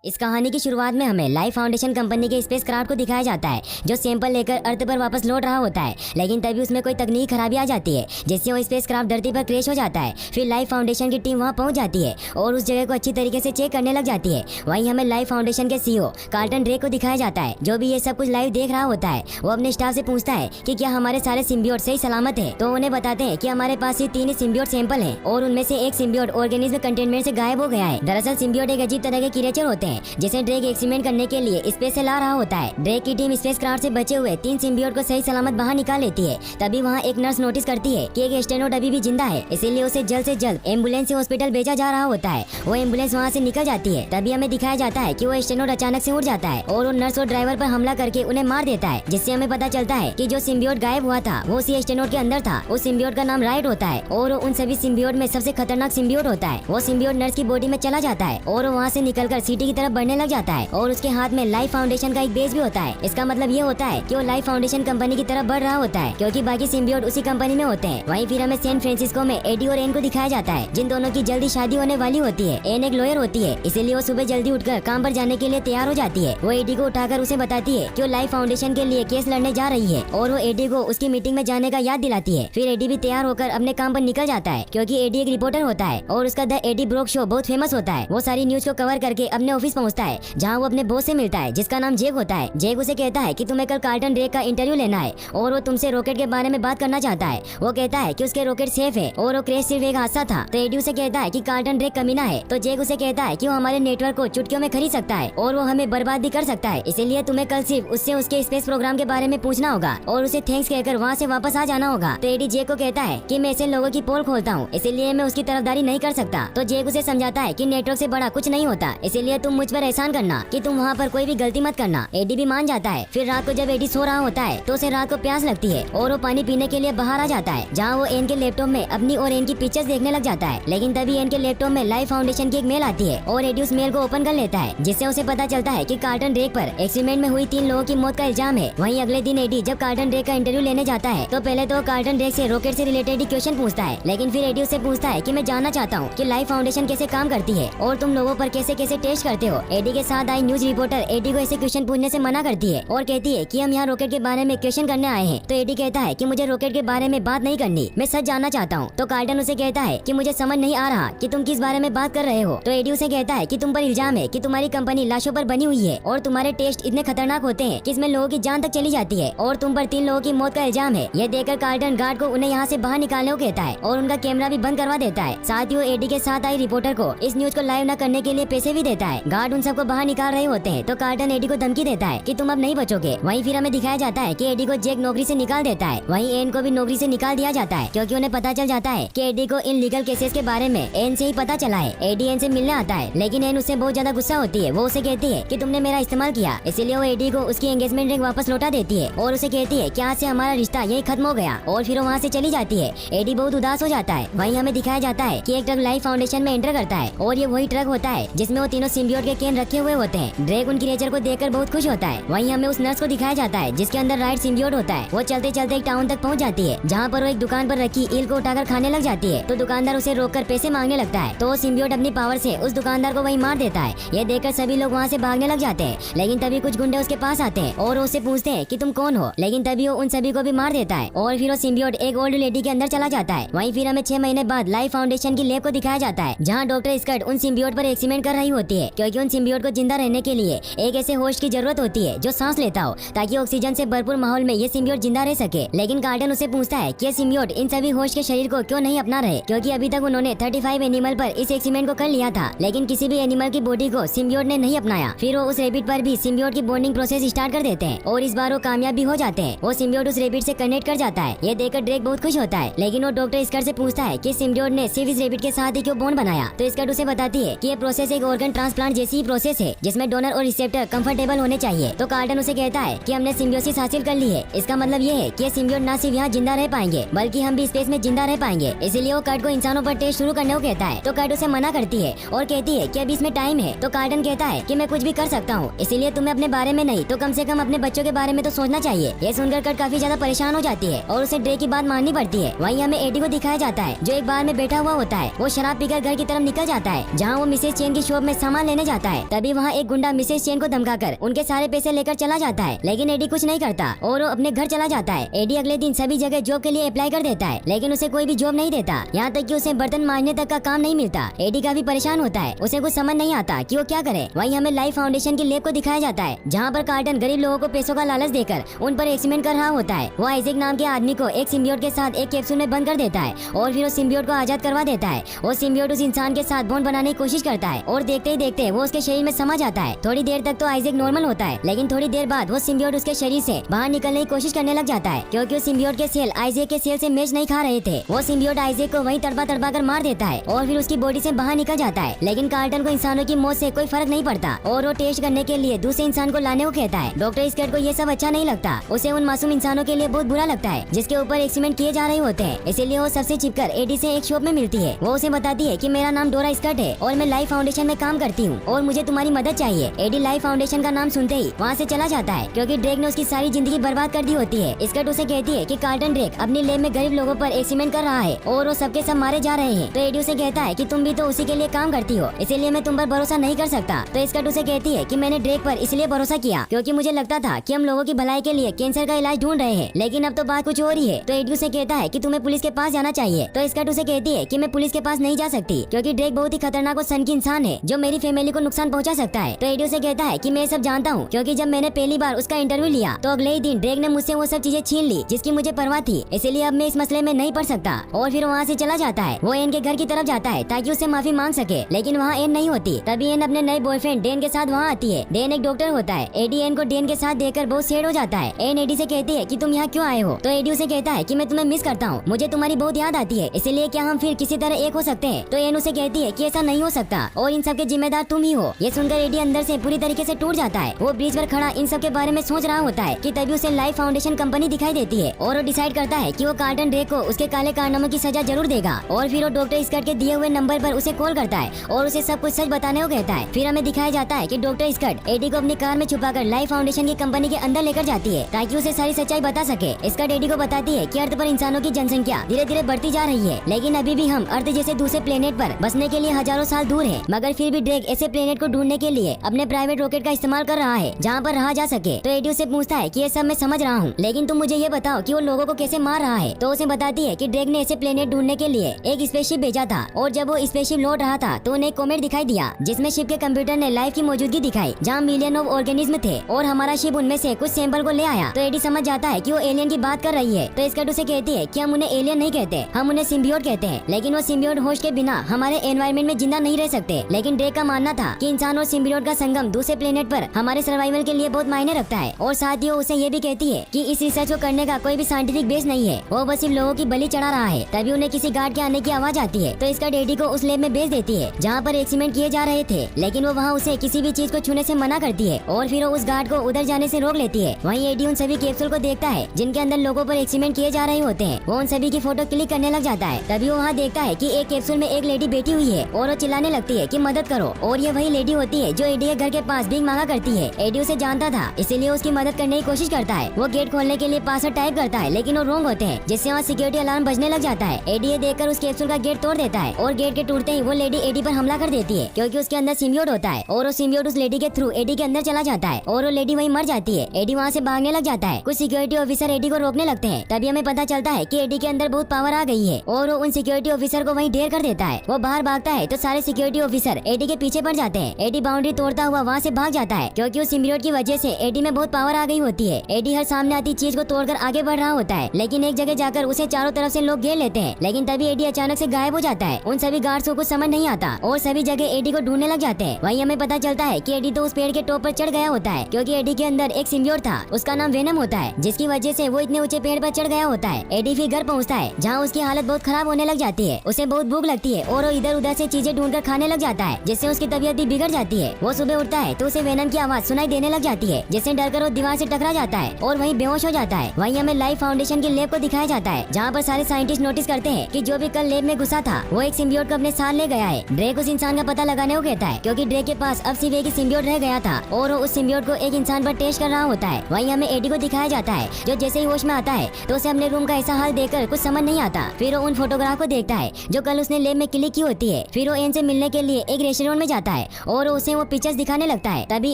इस कहानी की शुरुआत में हमें लाइफ फाउंडेशन कंपनी के स्पेस क्राफ्ट को दिखाया जाता है जो सैंपल लेकर अर्थ पर वापस लौट रहा होता है। लेकिन तभी उसमें कोई तकनीक खराबी आ जाती है जिससे वो स्पेस क्राफ्ट धरती पर क्रैश हो जाता है। फिर लाइफ फाउंडेशन की टीम वहां पहुंच जाती है और उस जगह को अच्छी तरीके से चेक करने लग जाती है। वहीं हमें लाइफ फाउंडेशन के सीईओ कार्ल्टन ड्रेक को दिखाया जाता है जो भी ये सब कुछ लाइव देख रहा होता है। वो अपने स्टाफ से पूछता है कि क्या हमारे सारे सिम्बियोट सही सलामत है। तो उन्हें बताते हैं कि हमारे पास सिर्फ 3 ही सिम्बियोट सैंपल हैं और उनमें से एक सिम्बियोट ऑर्गेनिज्म कंटेनमेंट से गायब हो गया है। दरअसल सिम्बियोट एक अजीब तरह के क्रिएचर होते हैं जिसे ड्रेक एक्सपेरिमेंट करने के लिए स्पेस से ला रहा होता है। ड्रेक की टीम स्पेस क्राफ्ट से बचे हुए 3 सिम्बियोट को सही सलामत बाहर निकाल लेती है। तभी वहाँ एक नर्स नोटिस करती है कि एक एस्ट्रोनॉट अभी भी जिंदा है, इसीलिए उसे जल्द से जल्द एम्बुलेंस से हॉस्पिटल भेजा जा रहा होता है। वो एम्बुलेंस वहाँ से निकल जाती है। तभी हमें दिखाया जाता है कि वो एस्ट्रोनॉट अचानक से उड़ जाता है और वो नर्स और ड्राइवर पर हमला करके उन्हें मार देता है, जिससे हमें पता चलता है कि जो सिम्बियोट गायब हुआ था वो उसी एस्ट्रोनॉट के अंदर था। उस सिम्बियोट का नाम राइट होता है और उन सभी सिम्बियोट में सबसे खतरनाक सिम्बियोट होता है। वो सिम्बियोट नर्स की बॉडी में चला जाता है और वहाँ से निकलकर सिटी की तरफ बढ़ने लग जाता है और उसके हाथ में लाइफ फाउंडेशन का एक बेस भी होता है। इसका मतलब ये होता है कि वो लाइफ फाउंडेशन कंपनी की तरफ बढ़ रहा होता है क्योंकि बाकी सिम्बियोट उसी कंपनी में होते हैं। वहीं फिर हमें सैन फ्रांसिस्को में एडी और एन को दिखाया जाता है जिन दोनों की जल्दी शादी होने वाली होती है। एन एक लॉयर होती है, इसीलिए वो सुबह जल्दी उठकर काम पर जाने के लिए तैयार हो जाती है। वो एडी को उठाकर उसे बताती है कि वो लाइफ फाउंडेशन के लिए केस लड़ने जा रही है और वो एडी को उसकी मीटिंग में जाने का याद दिलाती है। फिर एडी भी तैयार होकर अपने काम पर निकल जाता है क्योंकि एडी एक रिपोर्टर होता है और उसका द एडी ब्रोक शो बहुत फेमस होता है। वो सारी न्यूज को कवर करके अपने ऑफिस पहुँचता है जहाँ वो अपने बॉस से मिलता है जिसका नाम जेक होता है। जेक उसे कहता है कि तुम्हें कल कार्ल्टन ड्रेक का इंटरव्यू लेना है और वो तुमसे रॉकेट के बारे में बात करना चाहता है। वो कहता है कि उसके रॉकेट सेफ है और वो क्रैश सिर्फ एक हादसा था। तो एडी उसे कहता है कि कार्ल्टन ड्रेक कमीना है। तो जेक उसे कहता है कि वो हमारे नेटवर्क को चुटकियों में खरीद सकता है और वो हमें बर्बाद भी कर सकता है, इसीलिए तुम्हें कल सिर्फ उससे उसके स्पेस प्रोग्राम के बारे में पूछना होगा और उसे थैंक्स कहकर वहाँ से वापस आ जाना होगा। तो एडी जेक को कहता है कि मैं ऐसे लोगों की पोल खोलता हूँ, इसीलिए मैं उसकी तरफदारी नहीं कर सकता। तो जेक उसे समझाता है कि नेटवर्क से बड़ा कुछ नहीं होता, इसीलिए तुम मुझ पर एहसान करना कि तुम वहाँ पर कोई भी गलती मत करना। एडी भी मान जाता है। फिर रात को जब एडी सो रहा होता है तो उसे रात को प्यास लगती है और वो पानी पीने के लिए बाहर आ जाता है जहाँ वो एन के लैपटॉप में अपनी और एन की पिक्चर्स देखने लग जाता है। लेकिन तभी एन के लैपटॉप में लाइफ फाउंडेशन की एक मेल आती है और एडी उस मेल को ओपन कर लेता है जिससे उसे पता चलता है कि कार्ल्टन ड्रेक पर एक्सीडेंट में हुई 3 लोगों की मौत का इल्जाम है। वहीं अगले दिन एडी जब कार्ल्टन ड्रेक का इंटरव्यू लेने जाता है तो पहले तो कार्ल्टन ड्रेक से रॉकेट से रिलेटेड ही क्वेश्चन पूछता है, लेकिन फिर एडी उससे पूछता है कि मैं जानना चाहता हूँ कि लाइफ फाउंडेशन कैसे काम करती है और तुम लोगों पर कैसे कैसे टेस्ट करते हो। एडी के साथ आई न्यूज रिपोर्टर एडी को ऐसे क्वेश्चन पूछने से मना करती है और कहती है कि हम यहाँ रॉकेट के बारे में क्वेश्चन करने आए हैं। तो एडी कहता है कि मुझे रॉकेट के बारे में बात नहीं करनी, मैं सच जानना चाहता हूँ। तो कार्ल्टन उसे कहता है कि मुझे समझ नहीं आ रहा कि तुम किस बारे में बात कर रहे हो। तो एडी उसे कहता है कि तुम पर इल्जाम है कि तुम्हारी कंपनी लाशों पर बनी हुई है और तुम्हारे टेस्ट इतने खतरनाक होते हैं कि इसमें लोगों की जान तक चली जाती है और तुम पर 3 लोगों की मौत का इल्जाम है। यह देखकर कार्ल्टन गार्ड को उन्हें यहाँ से बाहर निकालने को कहता है और उनका कैमरा भी बंद करवा देता है। साथ ही वो एडी के साथ आई रिपोर्टर को इस न्यूज को लाइव न करने के लिए पैसे भी देता है। गार्ड उन सबको बाहर निकाल रहे होते हैं तो कार्ल्टन एडी को धमकी देता है कि तुम अब नहीं बचोगे। वहीं फिर हमें दिखाया जाता है कि एडी को जेक नौकरी से निकाल देता है। वहीं एन को भी नौकरी से निकाल दिया जाता है क्योंकि उन्हें पता चल जाता है कि एडी को इन लीगल केसेस के बारे में एन से ही पता चला है। एडी एन से मिलने आता है लेकिन एन उससे बहुत ज्यादा गुस्सा होती है। वो उसे कहती है कि तुमने मेरा इस्तेमाल किया, इसीलिए वो एडी को उसकी एंगेजमेंट रिंग वापस लौटा देती है और उसे कहती है कि आज से हमारा रिश्ता यही खत्म हो गया और फिर वो वहाँ से चली जाती है। एडी बहुत उदास हो जाता है। वहीं हमें दिखाया जाता है कि एक ट्रक लाइफ फाउंडेशन में एंटर करता है और ये वही ट्रक होता है जिसमें वो तीनों सिम्बियोट के कैन रखे हुए होते हैं। ड्रेक उन क्रिएचर को देखकर बहुत खुश होता है। वहीं हमें उस नर्स को दिखाया जाता है जिसके अंदर राइट सिम्बियोट होता है। वो चलते चलते एक टाउन तक पहुँच जाती है जहाँ पर वो एक दुकान पर रखी ईल को उठाकर खाने लग जाती है। तो दुकानदार उसे रोककर पैसे मांगने लगता है तो वो सिम्बियोट अपनी पावर से उस दुकानदार को वहीं मार देता है। ये देखकर सभी लोग वहाँ से भागने लग जाते हैं, लेकिन तभी कुछ गुंडे उसके पास आते हैं और उससे पूछते हैं कि तुम कौन हो, लेकिन तभी वो उन सभी को भी मार देता है और फिर वो सिम्बियोट एक ओल्ड लेडी के अंदर चला जाता है। वहीं फिर हमें 6 महीने बाद लाइफ फाउंडेशन की लैब को दिखाया जाता है जहाँ डॉक्टर स्कट उन सिम्बियोट पर एक्सपेरिमेंट कर रही होती है क्योंकि उन सिम्बियोट को जिंदा रहने के लिए एक ऐसे होस्ट की जरूरत होती है जो सांस लेता हो ताकि ऑक्सीजन से भरपूर माहौल में ये सिम्बियोट जिंदा रह सके। लेकिन कार्ल्टन उसे पूछता है कि सिम्बियोट इन सभी होस्ट के शरीर को क्यों नहीं अपना रहे क्योंकि अभी तक उन्होंने 35 एनिमल पर इस एक्सपेरिमेंट को कर लिया था लेकिन किसी भी एनिमल की बॉडी को सिम्बियोट ने नहीं अपनाया। फिर वो उस रेबिट पर भी सिम्बियोट की बॉन्डिंग प्रोसेस स्टार्ट कर देते हैं और इस बार वो कामयाब भी हो जाते हैं। वो सिम्बियोट उस रेबिट से कनेक्ट कर जाता है। ये देखकर ड्रेक बहुत खुश होता है, लेकिन वो डॉक्टर स्कट से पूछता है कि सिम्बियोट ने सिर्फ इस रेबिट के साथ ही क्यों बॉन्ड बनाया। तो स्कट उसे बताती है कि ये प्रोसेस एक ऑर्गन ट्रांसप्लांट जैसी ही प्रोसेस है जिसमें डोनर और रिसेप्टर कंफर्टेबल होने चाहिए। तो कार्ल्टन उसे कहता है कि हमने सिम्बियोसिस हासिल कर ली है, इसका मतलब ये है कि सिम्बियोट न सिर्फ यहाँ जिंदा रह पाएंगे बल्कि हम भी स्पेस में जिंदा रह पाएंगे। इसलिए वो कट को इंसानों पर टेस्ट शुरू करने को कहता है। तो कट उसे मना करती है और कहती है कि अभी इसमें टाइम है। तो कार्ल्टन कहता है कि मैं कुछ भी कर सकता हूँ, इसीलिए तुम्हें अपने बारे में नहीं तो कम से कम अपने बच्चों के बारे में तो सोचना चाहिए। ये सुनकर कट काफी ज्यादा परेशान हो जाती है और उसे ड्रेक की बात माननी पड़ती है। वहीं हमें एडी को दिखाया जाता है जो एक बार में बैठा हुआ होता है। वो शराब पीकर घर की तरफ निकल जाता है जहाँ वो मिसेस चेन की शॉप में सामान लेने जाता है। तभी वहाँ एक गुंडा मिसेस चेन को धमकाकर उनके सारे पैसे लेकर चला जाता है, लेकिन एडी कुछ नहीं करता और वो अपने घर चला जाता है। एडी अगले दिन सभी जगह जॉब के लिए अप्लाई कर देता है, लेकिन उसे कोई भी जॉब नहीं देता, यहाँ तक कि उसे बर्तन मांजने तक का काम नहीं मिलता। एडी काफी परेशान होता है, उसे कुछ समझ नहीं आता कि वो क्या करे। वहीं हमें लाइफ फाउंडेशन की लैब को दिखाया जाता है, जहाँ पर कार्टन गरीब लोगों को पैसों का लालच देकर उन पर एक्सपेरिमेंट कर रहा होता है। वो आइजैक नाम के आदमी को एक सिम्बियोट के साथ एक कैप्सूल में बंद कर देता है और फिर वो सिम्बियोट को आजाद करवा देता है। वो सिम्बियोट उस इंसान के साथ बॉन्ड बनाने की कोशिश करता है और देखते ही देखते वो उसके शरीर में समा जाता है। थोड़ी देर तक तो आइजैक नॉर्मल होता है, लेकिन थोड़ी देर बाद वो सिम्बियोट उसके शरीर से बाहर निकलने की कोशिश करने लग जाता है, क्योंकि उस सिम्बियोट के सेल आइजैक के सेल से मैच नहीं खा रहे थे। वो सिम्बियोट आइजैक को वहीं तड़पा तड़पा कर मार देता है और फिर उसकी बॉडी से बाहर निकल जाता है। लेकिन कार्टन को इंसानों की मौत से कोई फर्क नहीं पड़ता और वो टेस्ट करने के लिए दूसरे इंसान को लाने को कहता है। डॉक्टर स्कट को ये सब अच्छा नहीं लगता, उसे उन मासूम इंसानों के लिए बहुत बुरा लगता है जिसके ऊपर एक्सपेरिमेंट किए जा रहे होते हैं। इसीलिए वो सबसे छिपकर एडी से एक शॉप में मिलती है। वो उसे बताती है कि मेरा नाम डोरा स्कट है और मैं लाइफ फाउंडेशन में काम करती हूँ और मुझे तुम्हारी मदद चाहिए। एडी लाइफ फाउंडेशन का नाम सुनते ही वहाँ से चला जाता है, क्योंकि ड्रेक ने उसकी सारी जिंदगी बर्बाद कर दी होती है। स्कट उसे कहती है कि कार्टन ड्रेक अपनी लैब में गरीब लोगों पर एक्सपेरिमेंट कर रहा है और वो सबके सब मारे जा रहे हैं। तो एडी उसे कहता है कि तुम भी तो उसी के लिए काम करती हो, इसीलिए मैं तुम पर भरोसा नहीं कर सकता। तो स्कट उसे कहती है कि मैंने ड्रेक पर इसलिए भरोसा किया क्योंकि मुझे लगता था कि हम लोगों की भलाई के लिए कैंसर का इलाज ढूंढ रहे हैं, लेकिन अब तो बात कुछ और ही है। तो एडी उसे कहता है कि तुम्हें पुलिस के पास जाना चाहिए। तो स्कट उसे कहती है कि मैं पुलिस के पास नहीं जा सकती, क्योंकि ड्रेक बहुत ही खतरनाक और सनकी इंसान है जो मेरी फैमिली को नुकसान पहुंचा सकता है। तो एडी उसे कहता है कि मैं सब जानता हूँ, क्योंकि जब मैंने पहली बार उसका इंटरव्यू लिया तो अगले ही दिन ड्रेक ने मुझसे वो सब चीजें छीन ली जिसकी मुझे परवाह थी, इसलिए अब मैं इस मसले में नहीं पड़ सकता। और फिर वहाँ से चला जाता है। वो एन के घर की तरफ जाता है ताकि उससे माफी मांग सके, लेकिन वहाँ एन नहीं होती। तभी एन अपने नए बॉयफ्रेंड डेन के साथ वहाँ आती है। डेन एक डॉक्टर होता है। एडी एन को डेन के साथ देखकर बहुत सैड हो जाता है। एन एडी से कहती है कि तुम यहाँ क्यों आए हो? तो एडी उसे कहता है कि मैं तुम्हें मिस करता हूँ, मुझे तुम्हारी बहुत याद आती है, इसलिए क्या हम फिर किसी तरह एक हो सकते हैं? तो एन उसे कहती है कि ऐसा नहीं हो सकता और इन सब के जिम्मेदार तुम ही हो। ये सुनकर एडी अंदर से पूरी तरीके से टूट जाता है। वो ब्रिज पर खड़ा इन सब के बारे में सोच रहा होता है कि तभी उसे लाइफ फाउंडेशन कंपनी दिखाई देती है और वो डिसाइड करता है कि वो कार्टन ड्रेक को उसके काले कारनामों की सजा जरूर देगा। और फिर वो डॉक्टर स्कट के दिए हुए नंबर पर उसे कॉल करता है और उसे सब कुछ सच बताने को कहता है। फिर हमें दिखाया जाता है कि डॉक्टर स्कट एडी को अपनी कार में छुपाकर लाइफ फाउंडेशन की कंपनी के अंदर लेकर जाती है ताकि उसे सारी सच्चाई बता सके। स्कट एडी को बताती है कि अर्थ पर इंसानों की जनसंख्या धीरे धीरे बढ़ती जा रही है, लेकिन अभी भी हम अर्थ जैसे दूसरे प्लेनेट पर बसने के लिए हजारों साल दूर है। मगर फिर भी ड्रेक ऐसे प्लेनेट को ढूंढने के लिए अपने प्राइवेट रॉकेट का इस्तेमाल कर रहा है जहाँ पर रहा जा सके। तो एडी उसे पूछता है कि ये सब मैं समझ रहा हूँ, लेकिन तुम मुझे ये बताओ कि वो लोगों को कैसे मार रहा है। तो उसे बताती है कि ड्रेक ने ऐसे प्लेनेट ढूंढने के लिए एक स्पेसशिप भेजा था और जब वो स्पेसशिप लौट रहा था तो उन्हें एक कॉमेट दिखाई दिया जिसमें शिप के कंप्यूटर ने लाइफ की मौजूदगी दिखाई जहाँ मिलियन ऑफ ऑर्गेनिज्म थे और हमारा शिप उनमें से कुछ सैंपल को ले आया। तो एडी समझ जाता है कि वो एलियन की बात कर रही है। तो स्कट उसे कहती है कि हम उन्हें एलियन नहीं कहते, हम उन्हें सिम्बियोट कहते हैं, लेकिन वो सिम्बियोट होस्ट के बिना हमारे एनवायरमेंट में जिंदा नहीं रह सकते। लेकिन ड्रेक का मानना था कि इंसान और सिम्बियोट का संगम दूसरे प्लेनेट पर हमारे सर्वाइवल के लिए बहुत मायने रखता है। और साथ ही वो उसे ये भी कहती है कि इस रिसर्च को करने का कोई भी साइंटिफिक बेस नहीं है, वो बस सिर्फ लोगों की बलि चढ़ा रहा है। तभी उन्हें किसी गार्ड के आने की आवाज आती है। तो स्कट एडी को उस लैब में भेज देती है जहाँ पर एक्सपेरिमेंट किए जा रहे थे, लेकिन वो वहाँ उसे किसी भी चीज को छूने से मना करती है और फिर वो उस गार्ड को उधर जाने से रोक लेती है। वहीं एडी उन सभी कैप्सूल को देखता है जिनके अंदर लोगों पर एक्सपेरिमेंट किए जा रहे होते हैं। वो उन सभी की फोटो क्लिक करने लग जाता है। तभी वो वहाँ देखता है कि एक कैप्सूल में एक लेडी बैठी हुई है और वो चिल्लाने लगती है कि मदद करो। और ये वही लेडी होती है जो एडी के घर के पास भीख मांगा करती है। एडी उसे जानता था, इसीलिए उसकी मदद करने की कोशिश करता है। वो गेट खोलने के लिए पासवर्ड टाइप करता है, लेकिन वो रॉन्ग होते हैं, जिससे वहाँ सिक्योरिटी अलार्म बजने लग जाता है। एडी ये देखकर उस कैप्सूल का गेट तोड़ देता है और गेट के टूटते ही वो लेडी एडी पर हमला कर देती है, क्योंकि उसके अंदर सिम्बियोट होता है और वो सिम्बियोट उस लेडी के थ्रू एडी के अंदर चला जाता है और वो लेडी वहीं मर जाती है। एडी वहाँ से भागने लग जाता है। कुछ सिक्योरिटी ऑफिसर एडी को रोकने लगते हैं। तभी हमें पता चलता है कि एडी के अंदर बहुत पावर आ गई है और वो उन सिक्योरिटी ऑफिसर को वहीं ढेर कर देता है। वो बाहर भागता है तो सारे सिक्योरिटी ऑफिसर एडी के पीछे पड़ जाते हैं। एडी बाउंड्री तोड़ता हुआ वहाँ से भाग जाता है, क्योंकि उस सिम्बियोट की वजह से एडी में बहुत पावर आ गई होती है। एडी हर सामने आती चीज को तोड़कर आगे बढ़ रहा होता है, लेकिन एक जगह जाकर उसे चारों तरफ से लोग घेर लेते हैं। लेकिन तभी एडी अचानक से गायब हो जाता है। उन सभी गार्ड्स को कुछ समझ नहीं आता और सभी जगह एडी को ढूंढने लग जाते हैं। वहीं हमें पता चलता है कि एडी तो उस पेड़ के टॉप पर चढ़ गया होता है, क्योंकि एडी के अंदर एक सिम्बियोट था, उसका नाम वेनम होता है, जिसकी वजह से वो इतने ऊंचे पेड़ पर चढ़ गया होता है। एडी फिर घर पहुँचता है जहाँ उसकी हालत बहुत खराब होने लग जाती है। उसे बहुत भूख लगती है और वो इधर उधर से चीजें ढूंढकर खाने लग जाता है, जिससे उसकी तबीयत भी बिगड़ जाती है। वो सुबह उठता है तो उसे वेनम की आवाज सुनाई देने लग जाती है, जिससे डरकर वो दीवार से टकरा जाता है और वहीं बेहोश हो जाता है। वहीं हमें लाइफ फाउंडेशन की लैब को दिखाया जाता है, जहाँ पर सारे साइंटिस्ट नोटिस करते हैं कि जो भी कल लैब में घुसा था वो एक सिम्बियोट को अपने साथ ले गया है। ड्रेक उस इंसान का पता लगाने को कहता है, क्योंकि ड्रेक के पास अब सिर्फ एक ही सिम्बियोट रह गया था और वो उस सिम्बियोट को एक इंसान पर टेस्ट कर रहा होता है। वहीं हमें एडी को दिखाया जाता है, जो जैसे ही होश में आता है तो उसे अपने रूम का ऐसा हाल देखकर कुछ समझ नहीं आता। फिर वो उन फोटोग्राफ को देखता है जो कल उसने लैब में क्लिक की होती है। फिर वो एन से मिलने के लिए एक रेस्टोरेंट में जाता है। है और उसे वो पिक्चर्स दिखाने लगता है। तभी